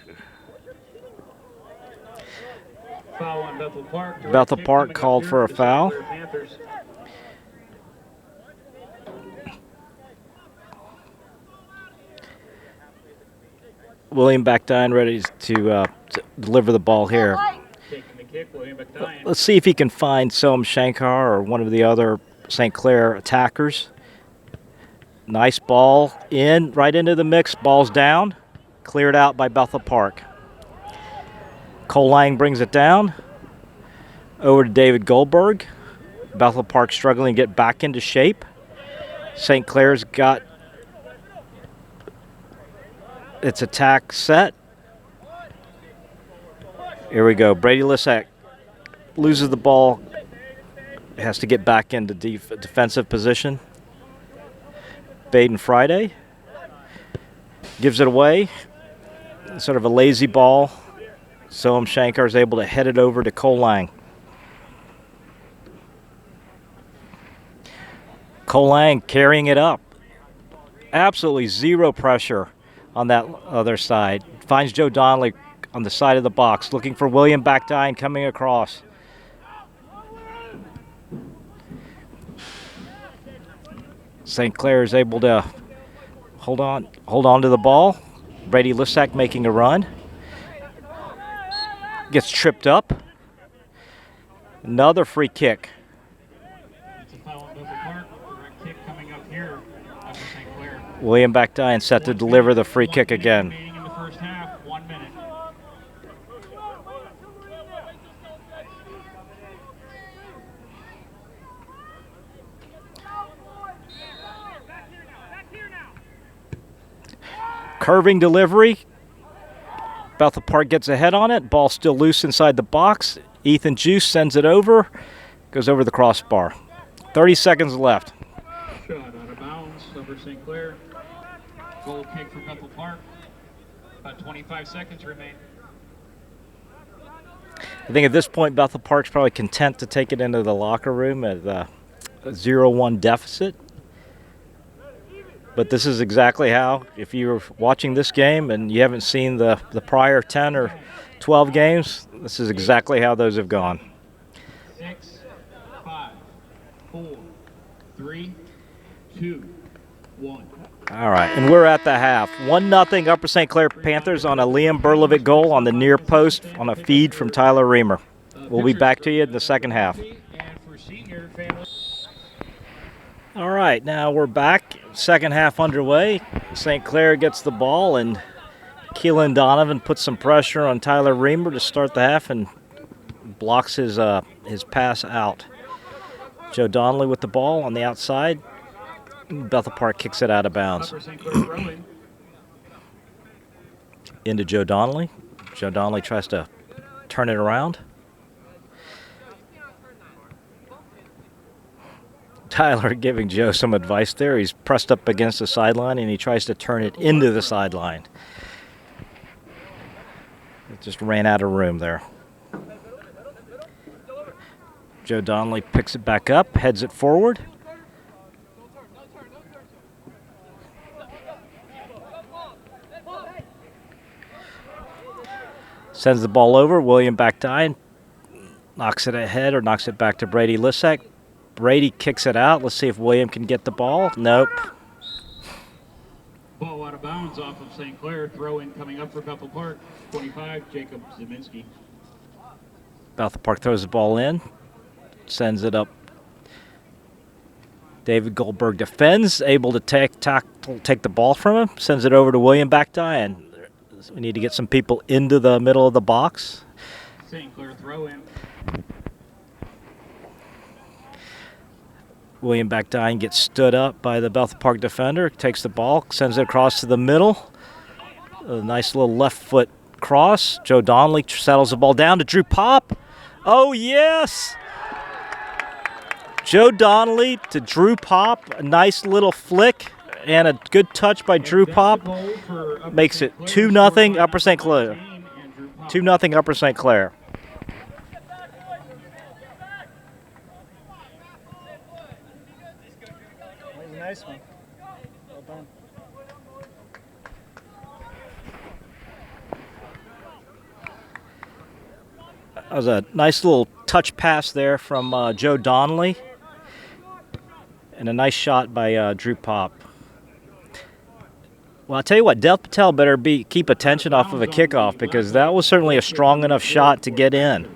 Foul on Bethel Park. Bethel Park called for a foul. William Backdine ready to deliver the ball here. Let's see if he can find Soham Shankar or one of the other St. Clair attackers. Nice ball in, right into the mix. Ball's down. Cleared out by Bethel Park. Cole Lang brings it down. Over to David Goldberg. Bethel Park struggling to get back into shape. St. Clair's got its attack set. Here we go. Brady Lissack loses the ball. Has to get back into defensive position. Baden Friday gives it away. Sort of a lazy ball. Soham Shankar is able to head it over to Cole Lang. Cole Lang carrying it up. Absolutely zero pressure on that other side. Finds Joe Donnelly on the side of the box, looking for William Backdine coming across. St. Clair is able to Hold on to the ball. Brady Lissack making a run. Gets tripped up. Another free kick. It's a foul on Bethel Park. Direct kick coming up here after St. Clair. William Backdine set to deliver the free kick again. Remaining in the first half, 1 minute. Curving delivery. Bethel Park gets ahead on it. Ball still loose inside the box. Ethan Juice sends it over. Goes over the crossbar. 30 seconds left. Shot out of bounds over St. Clair. Goal kick for Bethel Park. About 25 seconds remain. I think at this point, Bethel Park's probably content to take it into the locker room at a 0-1 deficit. But this is exactly how, if you're watching this game and you haven't seen the prior 10 or 12 games, this is exactly how those have gone. 6, 5, 4, 3, 2, 1. All right, and we're at the half. 1-0 Upper St. Clair Panthers on a Liam Burlevic goal on the near post on a feed from Tyler Reamer. We'll be back to you in the second half. All right, now we're back. Second half underway. St. Clair gets the ball, and Keelan Donovan puts some pressure on Tyler Reamer to start the half and blocks his pass out. Joe Donnelly with the ball on the outside. Bethel Park kicks it out of bounds. Into Joe Donnelly. Joe Donnelly tries to turn it around. Tyler giving Joe some advice there. He's pressed up against the sideline, and he tries to turn it into the sideline. It just ran out of room there. Joe Donnelly picks it back up, heads it forward. Sends the ball over. William Backdine knocks it ahead or knocks it back to Brady Lissack. Brady kicks it out. Let's see if William can get the ball. Nope. Ball out of bounds off of St. Clair. Throw in coming up for Bethel Park. 25, Jacob Zeminski. Bethel Park throws the ball in. Sends it up. David Goldberg defends. Able to take the ball from him. Sends it over to William Backdine. We need to get some people into the middle of the box. St. Clair throw in. William Backdine gets stood up by the Bethel Park defender, takes the ball, sends it across to the middle. A nice little left foot cross. Joe Donnelly settles the ball down to Drew Pop. Oh, yes! Joe Donnelly to Drew Pop. A nice little flick and a good touch by Drew Pop. Makes it 2-0 Upper St. Clair. 2-0 Upper St. Clair. Nice one. Well done. That was a nice little touch pass there from Joe Donnelly. And a nice shot by Drew Pop. Well, I'll tell you what, Dev Patel better keep attention off of a kickoff, because that was certainly a strong enough shot to get in.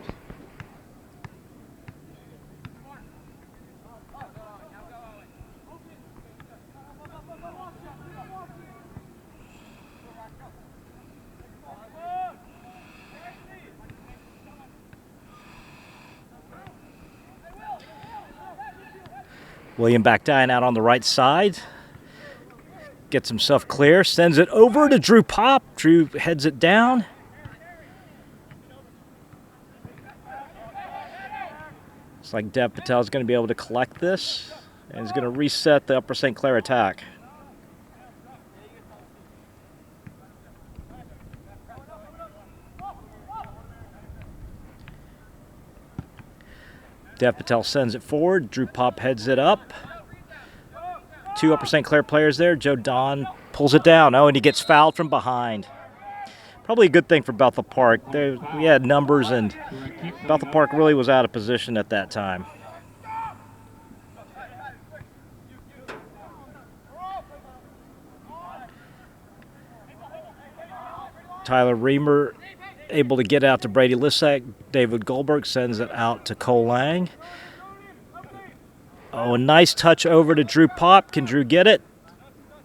William Backdine out on the right side. Gets himself clear, sends it over to Drew Pop. Drew heads it down. Looks like Dev Patel is going to be able to collect this, and he's going to reset the Upper St. Clair attack. Dev Patel sends it forward. Drew Pop heads it up. Two Upper St. Clair players there. Joe Don pulls it down. Oh, and he gets fouled from behind. Probably a good thing for Bethel Park. We had numbers, and Bethel Park really was out of position at that time. Tyler Reamer able to get out to Brady Lissack. David Goldberg sends it out to Cole Lang. Oh, a nice touch over to Drew Pop. Can Drew get it?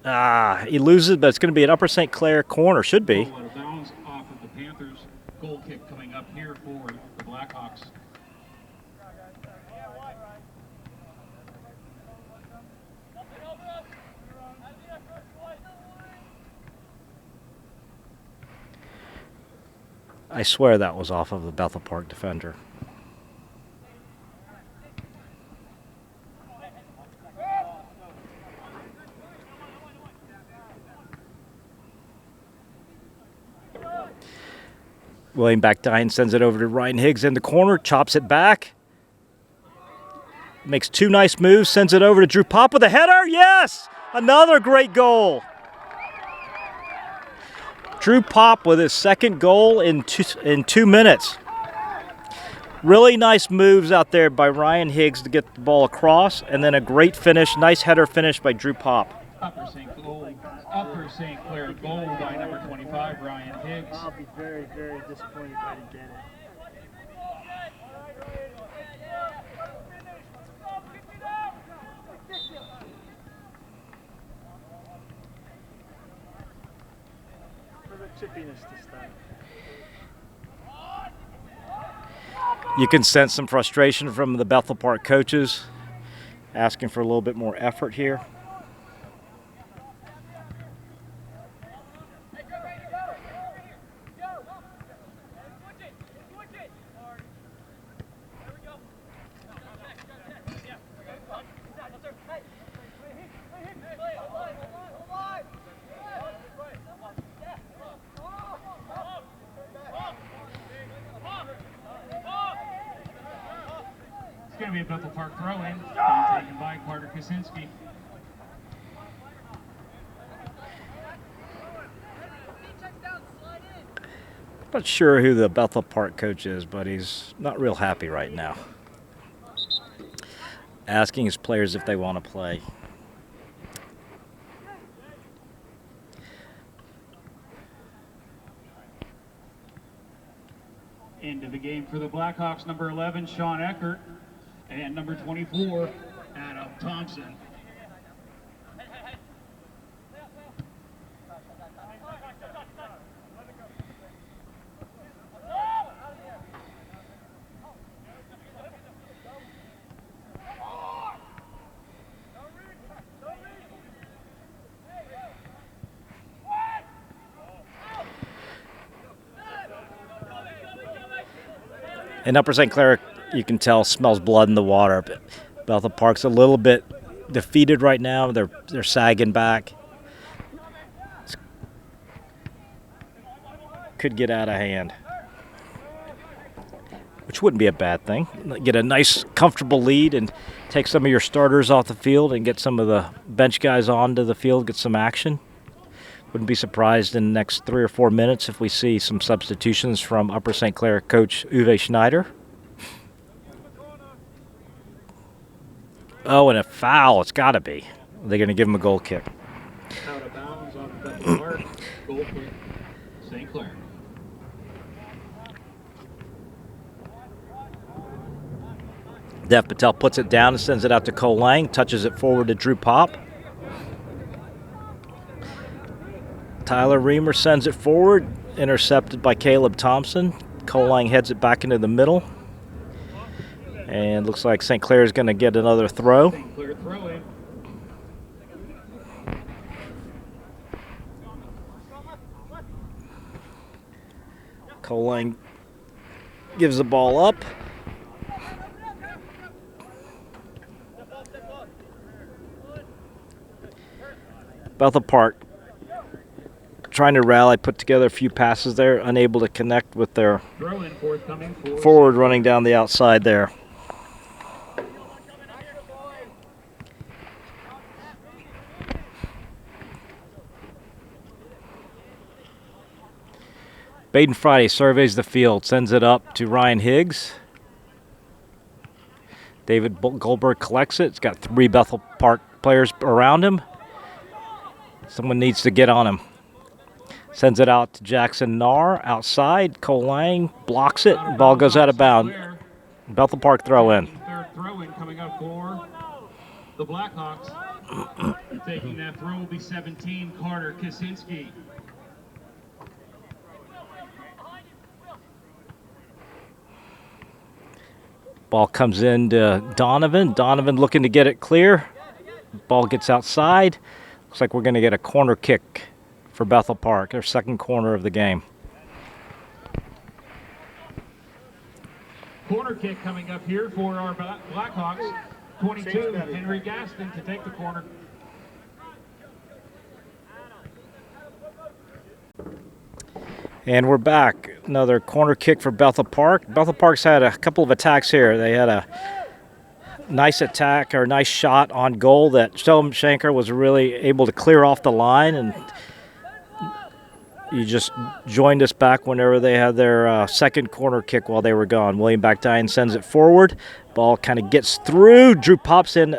Ah, he loses, but it's going to be an Upper St. Clair corner. Should be. Out of bounds off of the Panthers. Goal kick coming up here for the Blackhawks. I swear that was off of the Bethel Park defender. William Backdine sends it over to Ryan Higgs in the corner, chops it back. Makes two nice moves, sends it over to Drew Pop with a header. Yes! Another great goal. Drew Pop with his second goal in 2 minutes. Really nice moves out there by Ryan Higgs to get the ball across, and then a great finish, nice header finish by Drew Pop. Upper St. Clair goal by number 25, Ryan Higgs. I'll be very, very disappointed if I didn't get it. Chippiness to start. You can sense some frustration from the Bethel Park coaches, asking for a little bit more effort here. It's going to be a Bethel Park throw-in, taken by Carter Kaczynski. Not sure who the Bethel Park coach is, but he's not real happy right now. Asking his players if they want to play. Into the game for the Blackhawks, number 11, Sean Eckert, and number 24, Adam Thompson. In Upper St. Clair, you can tell smells blood in the water. Bethel Park's a little bit defeated right now. They're sagging back. Could get out of hand, which wouldn't be a bad thing. Get a nice, comfortable lead and take some of your starters off the field and get some of the bench guys onto the field, get some action. Wouldn't be surprised in the next 3 or 4 minutes if we see some substitutions from Upper St. Clair coach Uwe Schneider. Oh, and a foul. It's got to be. They're going to give him a goal kick. Out of bounds on Bethel Park, goal for St. Clair. Dev Patel puts it down and sends it out to Cole Lang, touches it forward to Drew Pop. Tyler Reamer sends it forward, intercepted by Caleb Thompson. Cole Lang heads it back into the middle. And looks like St. Clair is going to get another throw. St. Clair throw in. Cole Lang gives the ball up. Bethel Park trying to rally, put together a few passes there, unable to connect with their forward running down the outside there. Baden Friday surveys the field, sends it up to Ryan Higgs. David Goldberg collects it. It's got 3 Bethel Park players around him. Someone needs to get on him. Sends it out to Jackson Narr outside. Cole Lang blocks it. Ball goes out of bounds. Bethel Park throw in. Third throw in coming up for the Blackhawks. Taking that throw will be 17, Carter Kaczynski. Ball comes in to Donovan. Donovan looking to get it clear. Ball gets outside. Looks like we're going to get a corner kick for Bethel Park, their second corner of the game. Corner kick coming up here for our Blackhawks. 22, Henry Gaston to take the corner. And we're back. Another corner kick for Bethel Park. Bethel Park's had a couple of attacks here. They had a nice attack or nice shot on goal that Sheldon Shanker was really able to clear off the line, and you just joined us back whenever they had their second corner kick while they were gone. William Backdine sends it forward. Ball kind of gets through. Drew pops in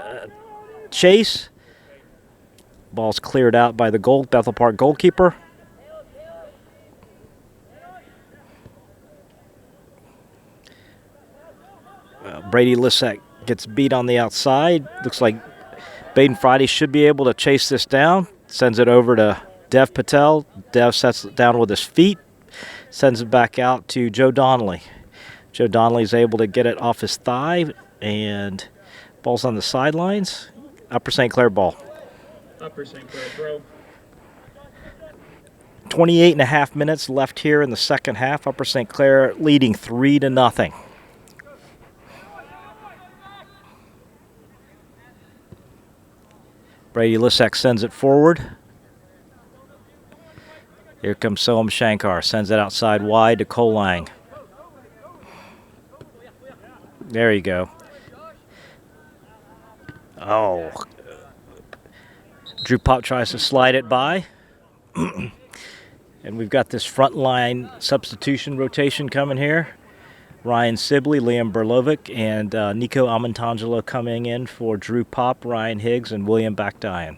chase. Ball's cleared out by the Bethel Park goalkeeper. Brady Lissack gets beat on the outside. Looks like Baden Friday should be able to chase this down. Sends it over to Dev Patel. Dev sets it down with his feet. Sends it back out to Joe Donnelly. Joe Donnelly's able to get it off his thigh, and ball's on the sidelines. Upper St. Clair ball. Upper St. Clair throw. 28 and a half minutes left here in the second half. Upper St. Clair leading 3-0. Brady Lissack sends it forward. Here comes Soham Shankar. Sends it outside wide to Cole Lang. There you go. Oh. Drew Pop tries to slide it by. And we've got this front line substitution rotation coming here. Ryan Sibley, Liam Berlovic, and Nico Amantangelo coming in for Drew Pop, Ryan Higgs, and William Backdine.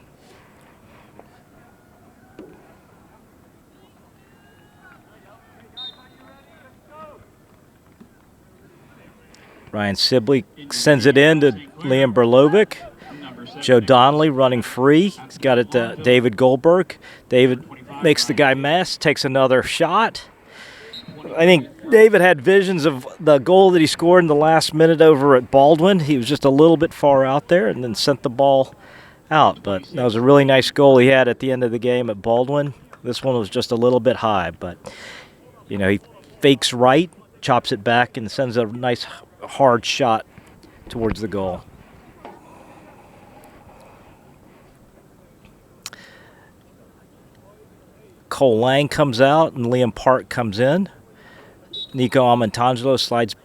Ryan Sibley sends it in to Liam Berlovic. Joe Donnelly running free. He's got it to David Goldberg. David makes the guy miss, takes another shot. I think David had visions of the goal that he scored in the last minute over at Baldwin. He was just a little bit far out there and then sent the ball out. But that was a really nice goal he had at the end of the game at Baldwin. This one was just a little bit high, but, you know, he fakes right, chops it back, and sends a nice hard shot towards the goal. Cole Lang comes out and Liam Park comes in. Nico Amantangelo slides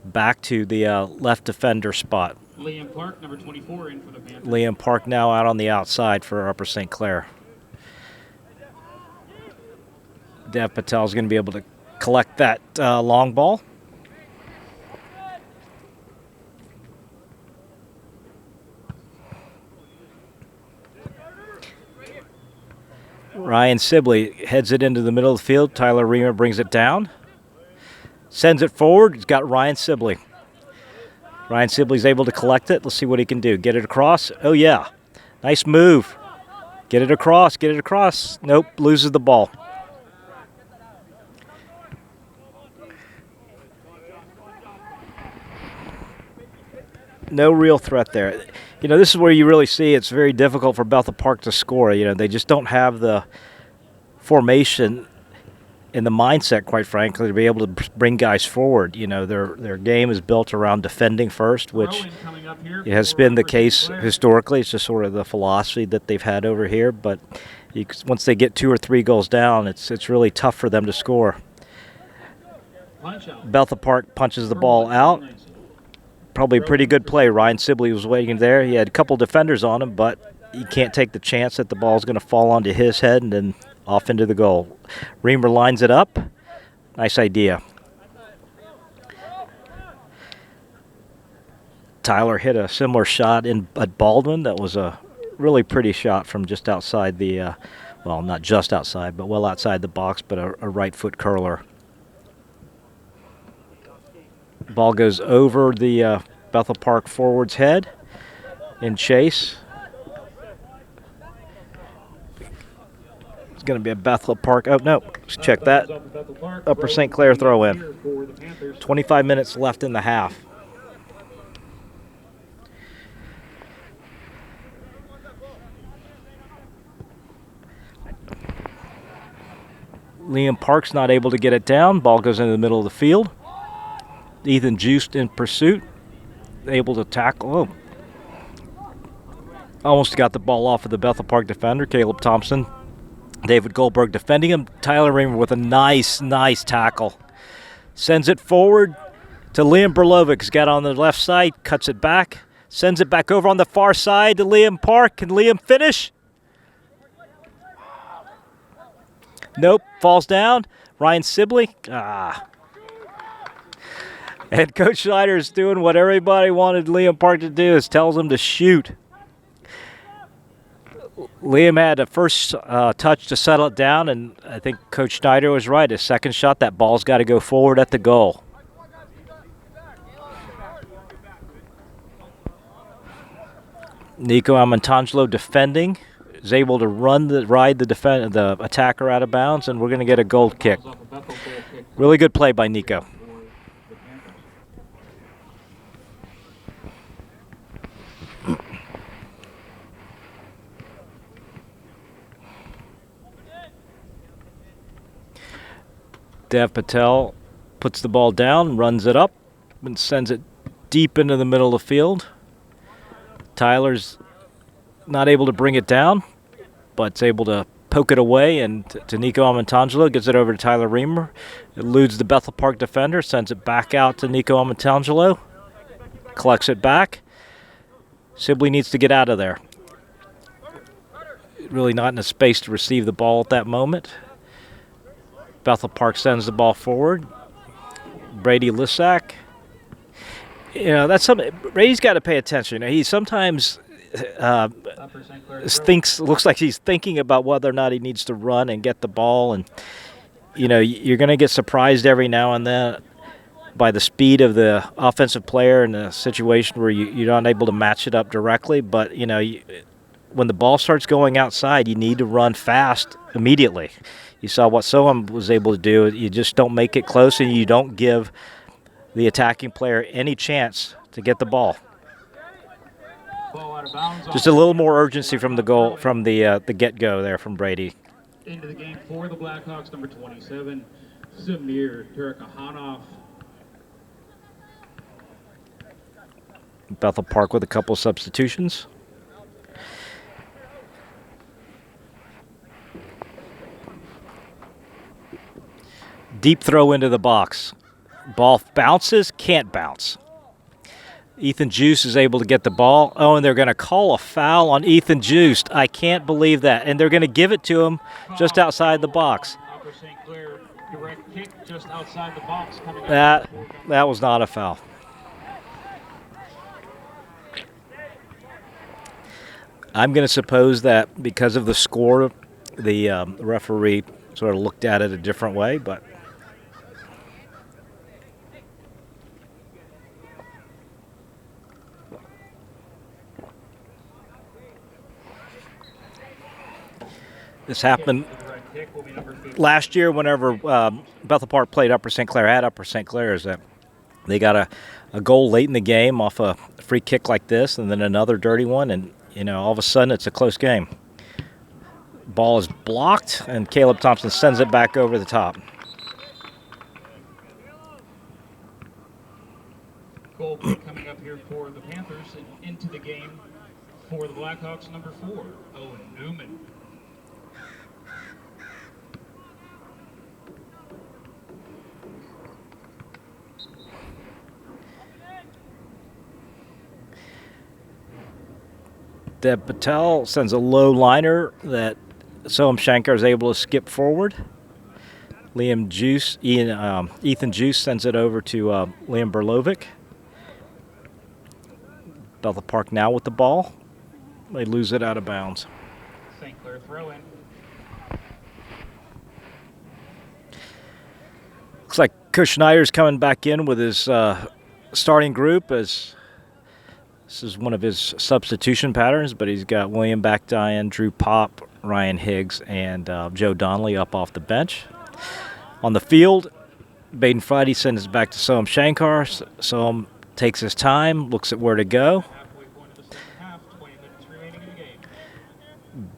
back to the left defender spot. Liam Park, number 24, in for the Panthers. Liam Park now out on the outside for Upper St. Clair. Dev Patel is going to be able to collect that long ball. Ryan Sibley heads it into the middle of the field. Tyler Reamer brings it down. Sends it forward. He's got Ryan Sibley. Ryan Sibley's able to collect it. Let's see what he can do. Get it across. Oh, yeah. Nice move. Get it across. Get it across. Nope. Loses the ball. No real threat there. You know, this is where you really see it's very difficult for Bethel Park to score. You know, they just don't have the formation and the mindset, quite frankly, to be able to bring guys forward. You know, their game is built around defending first, which it has been the case historically. It's just sort of the philosophy that they've had over here. But once they get 2 or 3 goals down, it's really tough for them to score. Bethel Park punches the ball out. Probably a pretty good play. Ryan Sibley was waiting there. He had a couple defenders on him, but he can't take the chance that the ball's going to fall onto his head and then off into the goal. Reamer lines it up. Nice idea. Tyler hit a similar shot at Baldwin. That was a really pretty shot from just outside the Well, not just outside, but well outside the box, but a right foot curler. Ball goes over the Bethel Park forward's head in chase. It's going to be a Bethel Park. Oh, no. Let's check that. Upper St. Clair throw in. 25 minutes left in the half. Liam Park's not able to get it down. Ball goes into the middle of the field. Ethan Juiced in pursuit. Able to tackle. Oh. Almost got the ball off of the Bethel Park defender, Caleb Thompson. David Goldberg defending him. Tyler Reamer with a nice tackle. Sends it forward to Liam Berlovic. He's got it on the left side, cuts it back. Sends it back over on the far side to Liam Park. Can Liam finish? Nope, falls down. Ryan Sibley. And Coach Schneider is doing what everybody wanted Liam Park to do, is tells him to shoot. Liam had a first touch to settle it down, and I think Coach Schneider was right. His second shot, that ball's got to go forward at the goal. Nico Amantangelo defending, is able to ride the attacker out of bounds, and we're going to get a goal kick. Really good play by Nico. Dev Patel puts the ball down, runs it up, and sends it deep into the middle of the field. Tyler's not able to bring it down, but is able to poke it away, and to Nico Amantangelo, gets it over to Tyler Reamer. Eludes the Bethel Park defender, sends it back out to Nico Amantangelo, collects it back. Sibley needs to get out of there. Really not in a space to receive the ball at that moment. Bethel Park sends the ball forward. Brady Lissack. That's something Brady's got to pay attention. He sometimes looks like he's thinking about whether or not he needs to run and get the ball, and you're going to get surprised every now and then by the speed of the offensive player in a situation where you're not able to match it up directly. But when the ball starts going outside, you need to run fast immediately. You saw what Soham was able to do. You just don't make it close, and you don't give the attacking player any chance to get the ball. Just a little more urgency from the goal, from the get-go there from Brady. Into the game for the Blackhawks, number 27, Samir Turkahanov. Bethel Park with a couple substitutions. Deep throw into the box. Ball bounces, can't bounce. Ethan Juice is able to get the ball. Oh, and they're going to call a foul on Ethan Juice. I can't believe that. And they're going to give it to him just outside the box. Upper St. Clair, direct kick just outside the box. That was not a foul. I'm going to suppose that because of the score, the referee sort of looked at it a different way, but this happened last year whenever Bethel Park played Upper St. Clair at Upper St. Clair, is that they got a goal late in the game off a free kick like this, and then another dirty one, and all of a sudden it's a close game. Ball is blocked, and Caleb Thompson sends it back over the top. Goal coming up here for the Panthers, and into the game for the Blackhawks, number 4, Owen Newman. Deb Patel sends a low liner that Soham Shankar is able to skip forward. Ethan Juice sends it over to Liam Berlovic. Bethel Park now with the ball. They lose it out of bounds. St. Clair throw in. Looks like Coach Schneider's coming back in with his starting group, as this is one of his substitution patterns, but he's got William Backdian, Drew Pop, Ryan Higgs, and Joe Donnelly up off the bench. On the field, Baden Friday sends it back to Soham Shankar. Soham takes his time, looks at where to go.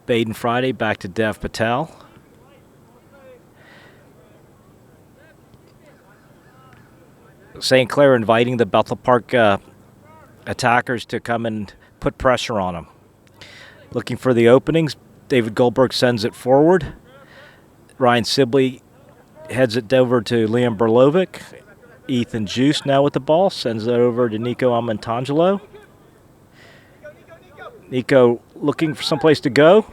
Baden Friday back to Dev Patel. St. Clair inviting the Bethel Park attackers to come and put pressure on them. Looking for the openings. David Goldberg sends it forward. Ryan Sibley heads it over to Liam Berlovic. Ethan Juice now with the ball. Sends it over to Nico Amantangelo. Nico looking for someplace to go.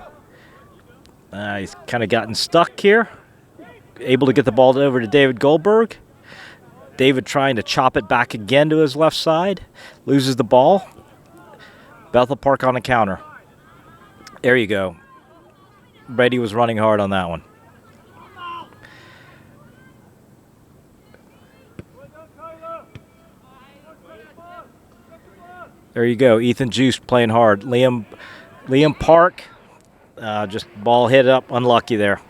He's kind of gotten stuck here. Able to get the ball over to David Goldberg. David trying to chop it back again to his left side. Loses the ball. Bethel Park on a counter. There you go. Brady was running hard on that one. There you go. Ethan Juice playing hard. Liam Park, just ball hit up, unlucky there.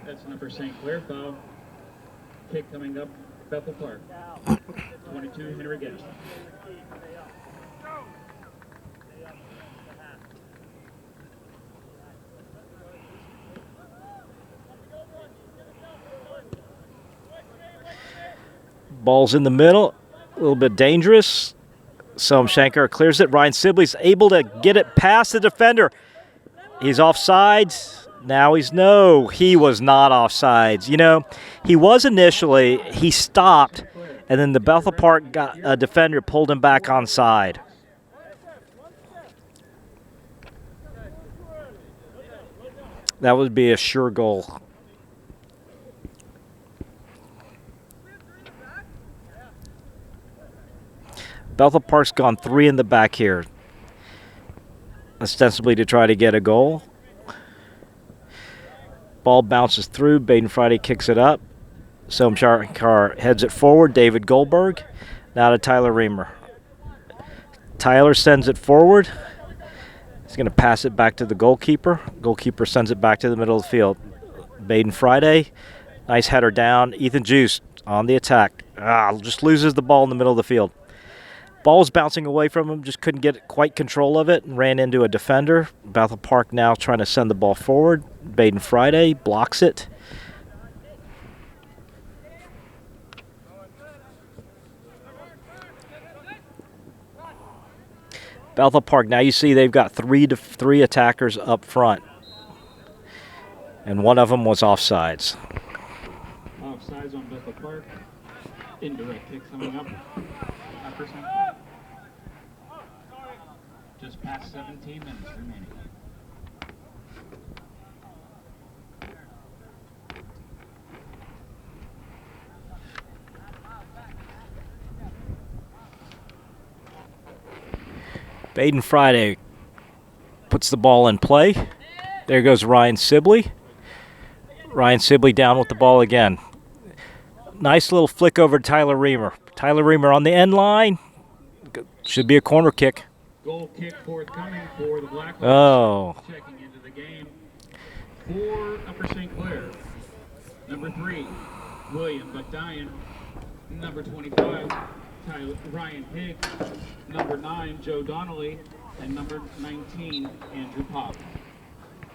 That's number St. Clair foul. Kick coming up, Bethel Park. 22, Henry Guest. Ball's in the middle, a little bit dangerous. Soham Shankar clears it. Ryan Sibley's able to get it past the defender. He's offsides. Now he was not offsides. You know, he was initially. He stopped, and then the Bethel Park defender pulled him back onside. That would be a sure goal. Bethel Park's gone 3 in the back here, ostensibly to try to get a goal. Ball bounces through. Baden Friday kicks it up. Soham Shankar heads it forward. David Goldberg. Now to Tyler Reamer. Tyler sends it forward. He's going to pass it back to the goalkeeper. Goalkeeper sends it back to the middle of the field. Baden Friday. Nice header down. Ethan Juice on the attack. Just loses the ball in the middle of the field. Ball's bouncing away from him, just couldn't get quite control of it and ran into a defender. Bethel Park now trying to send the ball forward. Baden Friday blocks it. Bethel Park, now you see they've got three attackers up front. And one of them was offsides. Offsides on Bethel Park. Indirect kick coming up. Just past 17 minutes remaining. Baden Friday puts the ball in play. There goes Ryan Sibley. Ryan Sibley down with the ball again. Nice little flick over to Tyler Reamer. Tyler Reamer on the end line. Should be a corner kick. Goal kick forthcoming for the Blackhawks. Oh. Checking into the game for Upper St. Clair. Number 3, William Backdian. Number 25, Ryan Higgs. Number 9, Joe Donnelly. And number 19, Andrew Pop.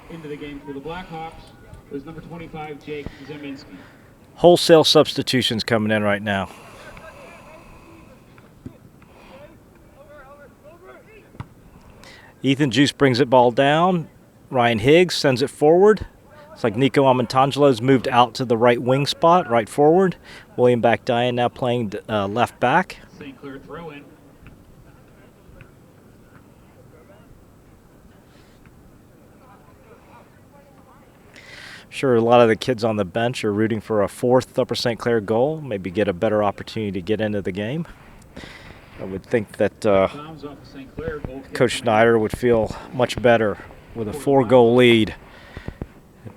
Into the game for the Blackhawks was number 25, Jake Zeminski. Wholesale substitutions coming in right now. Ethan Juice brings it ball down. Ryan Higgs sends it forward. It's like Nico Amantangelo's moved out to the right wing spot, right forward. William Backdian now playing left back. St. Clair throw in. Sure, a lot of the kids on the bench are rooting for a 4th Upper St. Clair goal, maybe get a better opportunity to get into the game. I would think that Coach Schneider would feel much better with a 4-goal lead,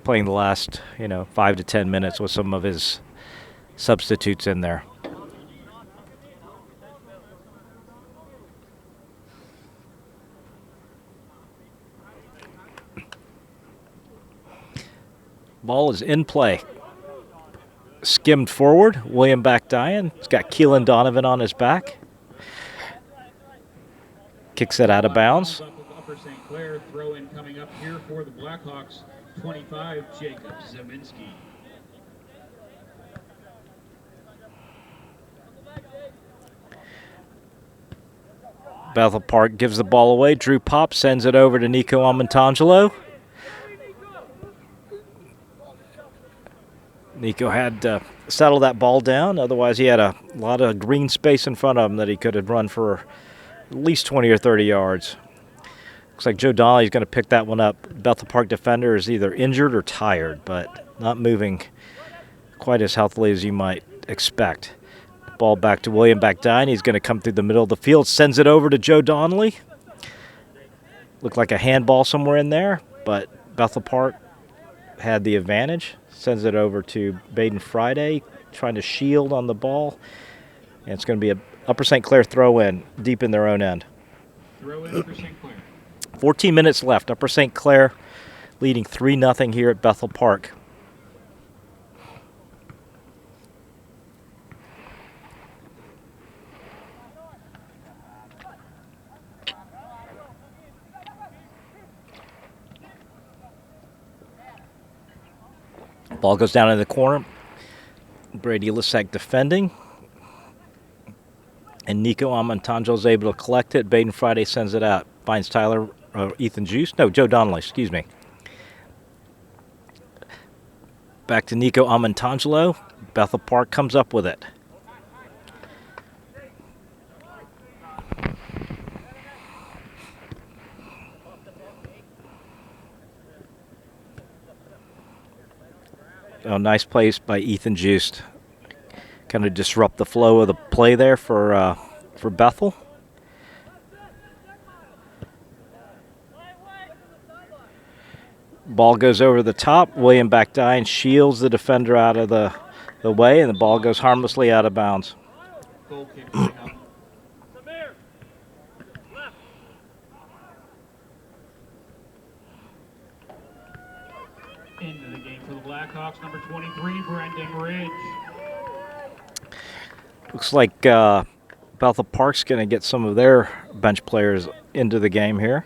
playing the last 5 to 10 minutes with some of his substitutes in there. Ball is in play. Skimmed forward. William Backdyan. He's got Keelan Donovan on his back. Kicks it out of bounds. Upper St. Clair throw in coming up here for the Blackhawks. 25, Jacob Zeminski. Bethel Park gives the ball away. Drew Pop sends it over to Nico Amontangelo. Nico had to settle that ball down. Otherwise, he had a lot of green space in front of him that he could have run for at least 20 or 30 yards. Looks like Joe Donnelly's going to pick that one up. Bethel Park defender is either injured or tired, but not moving quite as healthily as you might expect. Ball back to William Backdyan. He's going to come through the middle of the field. Sends it over to Joe Donnelly. Looked like a handball somewhere in there, but Bethel Park had the advantage. Sends it over to Baden Friday, trying to shield on the ball. And it's going to be a Upper St. Clair throw-in deep in their own end. Throw in for St. Clair. 14 minutes left. Upper St. Clair leading 3-0 here at Bethel Park. Ball goes down in the corner. Brady Lissack defending. And Nico Amontangelo is able to collect it. Baden Friday sends it out. Finds Joe Donnelly, excuse me. Back to Nico Amontangelo. Bethel Park comes up with it. Oh, nice place by Ethan Juiced. Kind of disrupt the flow of the play there for Bethel. Ball goes over the top. William Backdyan shields the defender out of the way, and the ball goes harmlessly out of bounds. Goal kick coming up. Into the game for the Blackhawks, number 23, Brendan Ridge. Looks like Bethel Park's going to get some of their bench players into the game here.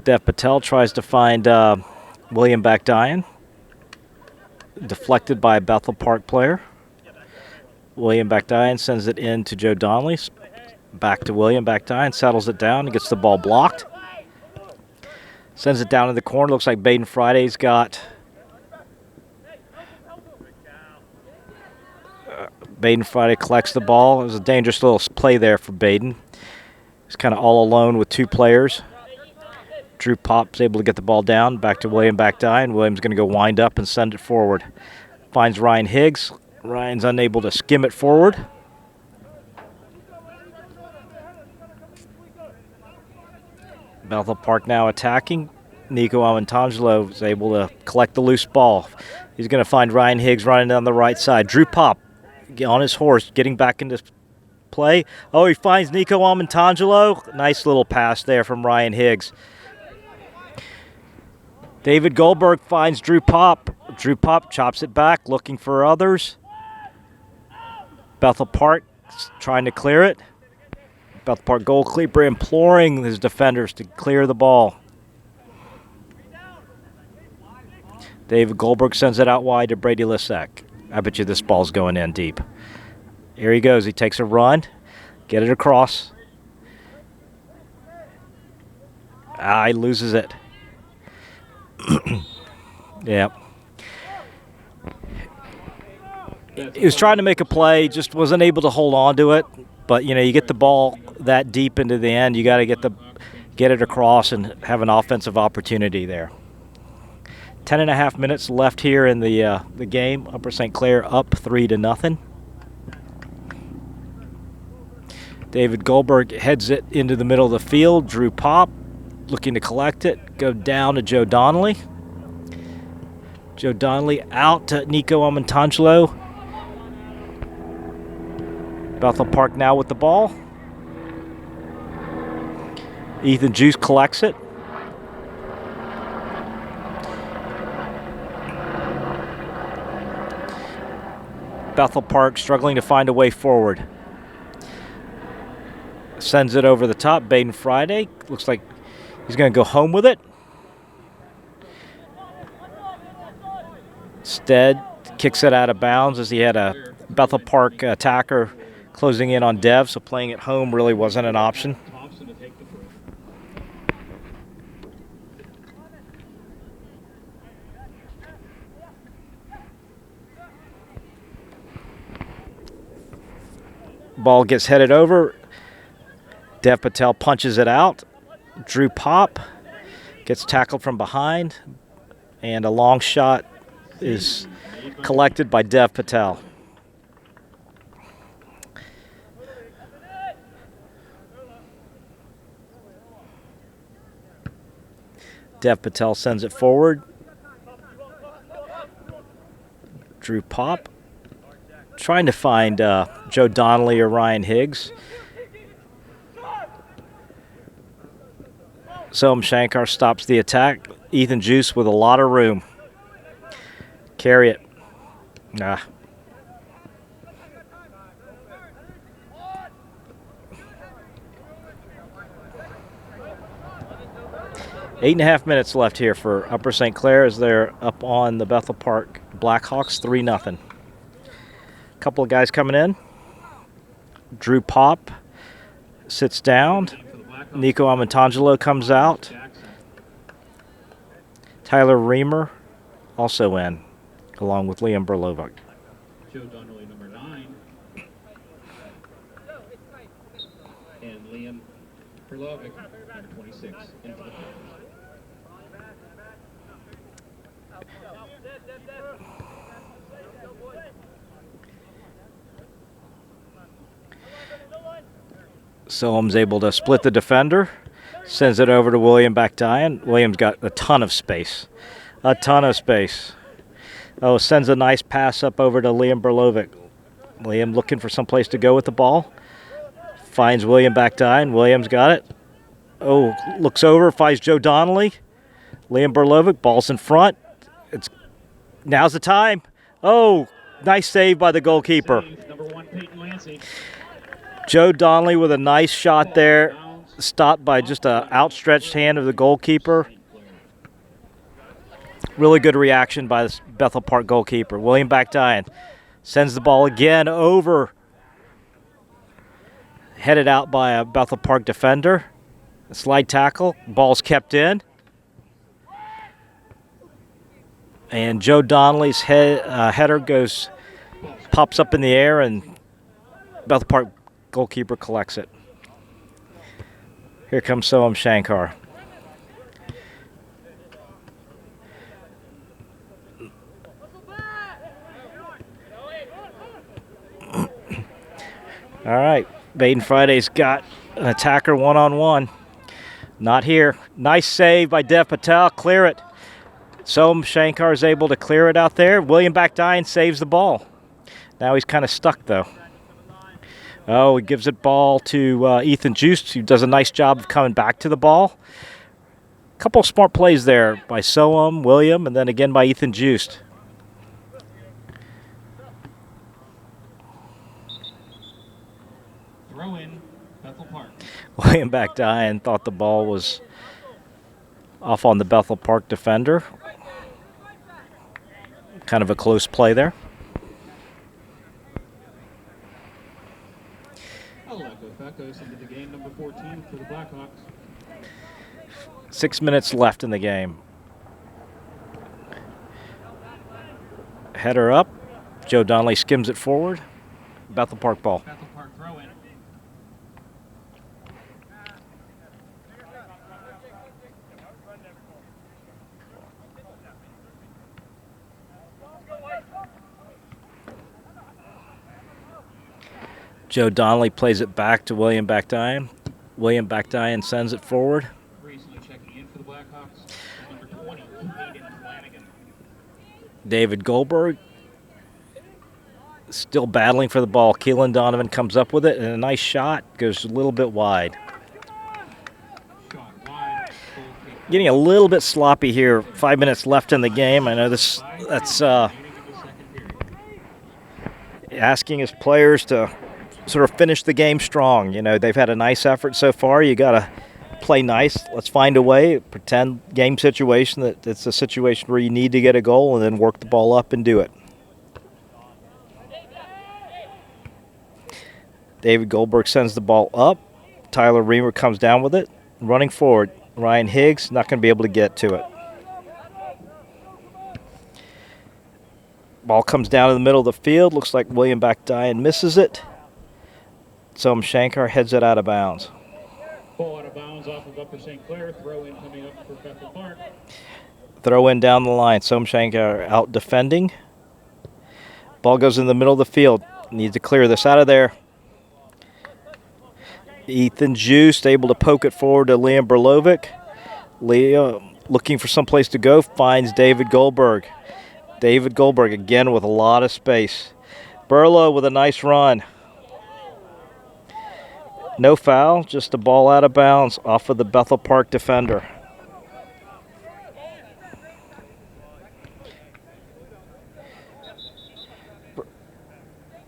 Dev Patel tries to find William Backdyan. Deflected by a Bethel Park player. William Backdyan sends it in to Joe Donnelly. Back to William Backdyan, settles it down and gets the ball blocked. Sends it down in the corner. Looks like Baden Friday's got Baden Friday collects the ball. It was a dangerous little play there for Baden. He's kind of all alone with two players. Drew Pop's able to get the ball down. Back to William Backdyan. William's going to go wind up and send it forward. Finds Ryan Higgs. Ryan's unable to skim it forward. Bethel Park now attacking. Nico Amontangelo is able to collect the loose ball. He's going to find Ryan Higgs running down the right side. Drew Pop on his horse, getting back into play. Oh, he finds Nico Amontangelo. Nice little pass there from Ryan Higgs. David Goldberg finds Drew Pop. Drew Pop chops it back, looking for others. Bethel Park trying to clear it. Bethel Park goalkeeper imploring his defenders to clear the ball. David Goldberg sends it out wide to Brady Lissack. I bet you this ball's going in deep. Here he goes. He takes a run. Get it across. He loses it. Yeah. He was trying to make a play, just wasn't able to hold on to it. But, you know, you get the ball that deep into the end, you got to get it across and have an offensive opportunity there. 10.5 minutes left here in the game. Upper St. Clair up 3-0. David Goldberg heads it into the middle of the field. Drew Pop looking to collect it. Go down to Joe Donnelly. Joe Donnelly out to Nico Amontangelo. Bethel Park now with the ball. Ethan Juice collects it. Bethel Park struggling to find a way forward. Sends it over the top. Baden Friday looks like he's going to go home with it. Stead kicks it out of bounds as he had a Bethel Park attacker closing in on Dev, so playing at home really wasn't an option. Ball gets headed over. Dev Patel punches it out. Drew Pop gets tackled from behind, and a long shot is collected by Dev Patel. Dev Patel sends it forward. Drew Pop trying to find Joe Donnelly or Ryan Higgs. Soham Shankar stops the attack. Ethan Juice with a lot of room. Carry it. 8.5 minutes left here for Upper St. Clair as they're up on the Bethel Park Blackhawks 3-0. Couple of guys coming in. Drew Pop sits down. Nico Amontangelo comes out. Tyler Reamer also in, along with Liam Berlovic. Joe Donnelly, number 9. And Liam Berlovic, number 26. Into the Soham's able to split the defender, sends it over to William Backdian. William's got a ton of space. A ton of space. Oh, sends a nice pass up over to Liam Berlovic. Liam looking for some place to go with the ball. Finds William Backdian. William's got it. Oh, looks over, finds Joe Donnelly. Liam Berlovic, ball's in front. Now's the time. Oh, nice save by the goalkeeper. number 1, Peyton Lancey. Joe Donnelly with a nice shot there, stopped by just an outstretched hand of the goalkeeper. Really good reaction by the Bethel Park goalkeeper. William Backdian sends the ball again over. Headed out by a Bethel Park defender. A slide tackle. Ball's kept in. And Joe Donnelly's header pops up in the air, and Bethel Park goalkeeper collects it. Here comes Soham Shankar. All right, Baden Friday's got an attacker one-on-one. Not here. Nice save by Dev Patel. Clear it. Soham Shankar is able to clear it out there. William Backdian saves the ball. Now he's kind of stuck, though. Oh, he gives it ball to Ethan Juice, who does a nice job of coming back to the ball. A couple of smart plays there by Soham, William, and then again by Ethan Juice. Throw in, Bethel Park. William Backdian thought the ball was off on the Bethel Park defender. Kind of a close play there. Goes into the game, number 14 for the Blackhawks. 6 minutes left in the game. Header up. Joe Donnelly skims it forward. Bethel Park ball. Bethel Park throw in. Joe Donnelly plays it back to William Backdian. William Backdian sends it forward. Recently checking in for the Blackhawks, number 20, Hayden Flanagan. David Goldberg still battling for the ball. Keelan Donovan comes up with it, and a nice shot goes a little bit wide. Shot wide. Goal kick. Getting a little bit sloppy here. 5 minutes left in the game. I know that's Remaining in the second period. asking his players to sort of finish the game strong. You know, they've had a nice effort so far. You got to play nice. Let's find a way, pretend game situation that it's a situation where you need to get a goal and then work the ball up and do it. David Goldberg sends the ball up. Tyler Reamer comes down with it. Running forward, Ryan Higgs not going to be able to get to it. Ball comes down in the middle of the field. Looks like William Backdyan misses it. So Shankar heads it out of bounds. Ball out of bounds off of Upper St. Clair. Throw in coming up for Bethel Park. Throw in down the line. Shankar out defending. Ball goes in the middle of the field. Needs to clear this out of there. Ethan Juiced able to poke it forward to Liam Berlovic. Leah looking for someplace to go, finds David Goldberg. David Goldberg again with a lot of space. Burlow with a nice run. No foul, just a ball out of bounds off of the Bethel Park defender.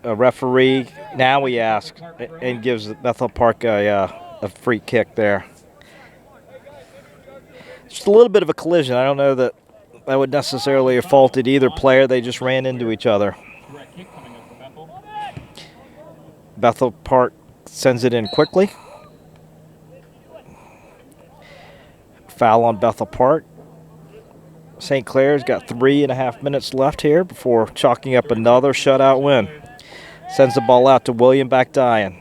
A referee, now he asks, and gives Bethel Park a free kick there. Just a little bit of a collision. I don't know that I would necessarily have faulted either player. They just ran into each other. Direct kick coming up for Bethel. Bethel Park sends it in quickly. Foul on Bethel Park. St. Clair's got 3.5 minutes left here before chalking up another shutout win. Sends the ball out to William Backdyan.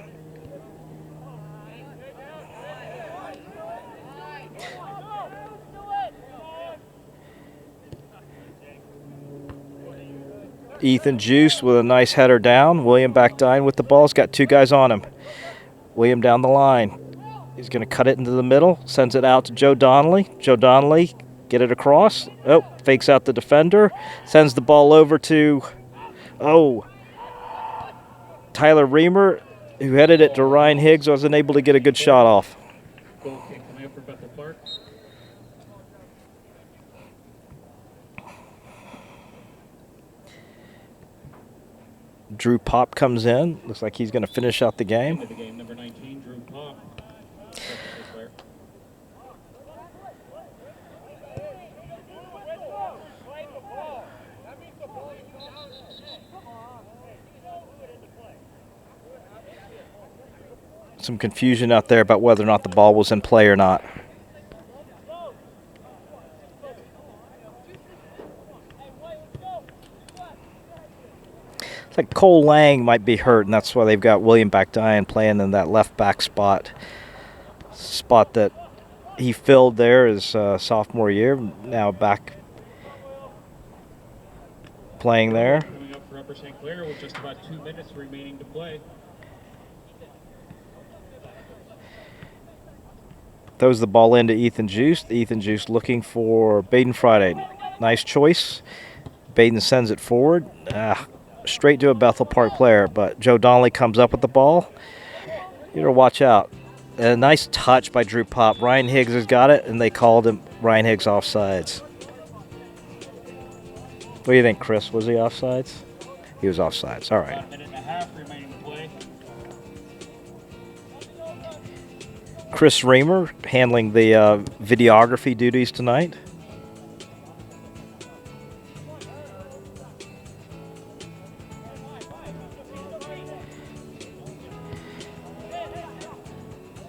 Ethan Juice with a nice header down. William Backdyan with the ball. He's got two guys on him. William down the line. He's going to cut it into the middle. Sends it out to Joe Donnelly. Joe Donnelly, get it across. Oh, fakes out the defender. Sends the ball over to, Tyler Reamer, who headed it to Ryan Higgs, wasn't able to get a good shot off. Goal kick coming up for Bethel Park. Drew Pop comes in. Looks like he's going to finish out the game. Into the game, number 19, Drew Pop. Some confusion out there about whether or not the ball was in play or not. It's like Cole Lang might be hurt, and that's why they've got William Backdyan playing in that left back spot. Spot that he filled there his sophomore year, now back playing there. Coming up for Upper St. Clair with just about 2 minutes remaining to play. Throws the ball into Ethan Juice. Ethan Juice looking for Baden Friday. Nice choice. Baden sends it forward. Straight to a Bethel Park player, but Joe Donnelly comes up with the ball. You better watch out. A nice touch by Drew Pop. Ryan Higgs has got it, and they called him Ryan Higgs offsides. What do you think, Chris? Was he offsides? He was offsides. All right. About a minute and a half remaining to play. Chris Reamer handling the videography duties tonight.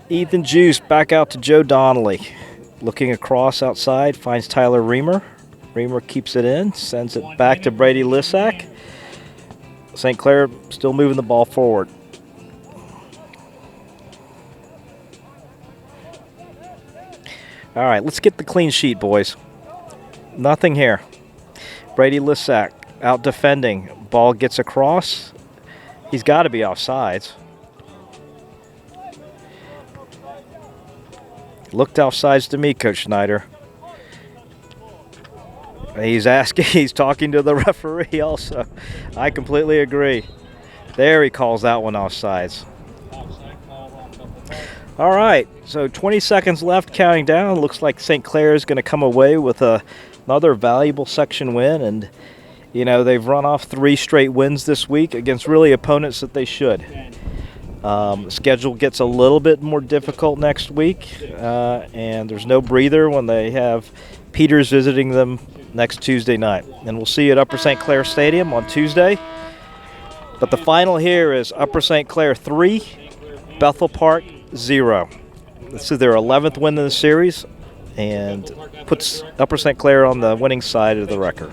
Ethan Juice back out to Joe Donnelly. Looking across outside, finds Tyler Reamer. Reamer keeps it in, sends it back to Brady Lissack. St. Clair still moving the ball forward. All right, let's get the clean sheet, boys. Nothing here. Brady Lissack out defending. Ball gets across. He's got to be offsides. Looked offsides to me, Coach Schneider. He's asking, he's talking to the referee also. I completely agree. There he calls that one offsides. All right, so 20 seconds left, counting down. Looks like St. Clair is going to come away with another valuable section win. And, you know, they've run off 3 straight wins this week against really opponents that they should. Schedule gets a little bit more difficult next week, and there's no breather when they have Peters visiting them next Tuesday night. And we'll see you at Upper St. Clair Stadium on Tuesday. But the final here is Upper St. Clair 3, Bethel Park 0. This is their 11th win in the series and puts Upper St. Clair on the winning side of the record.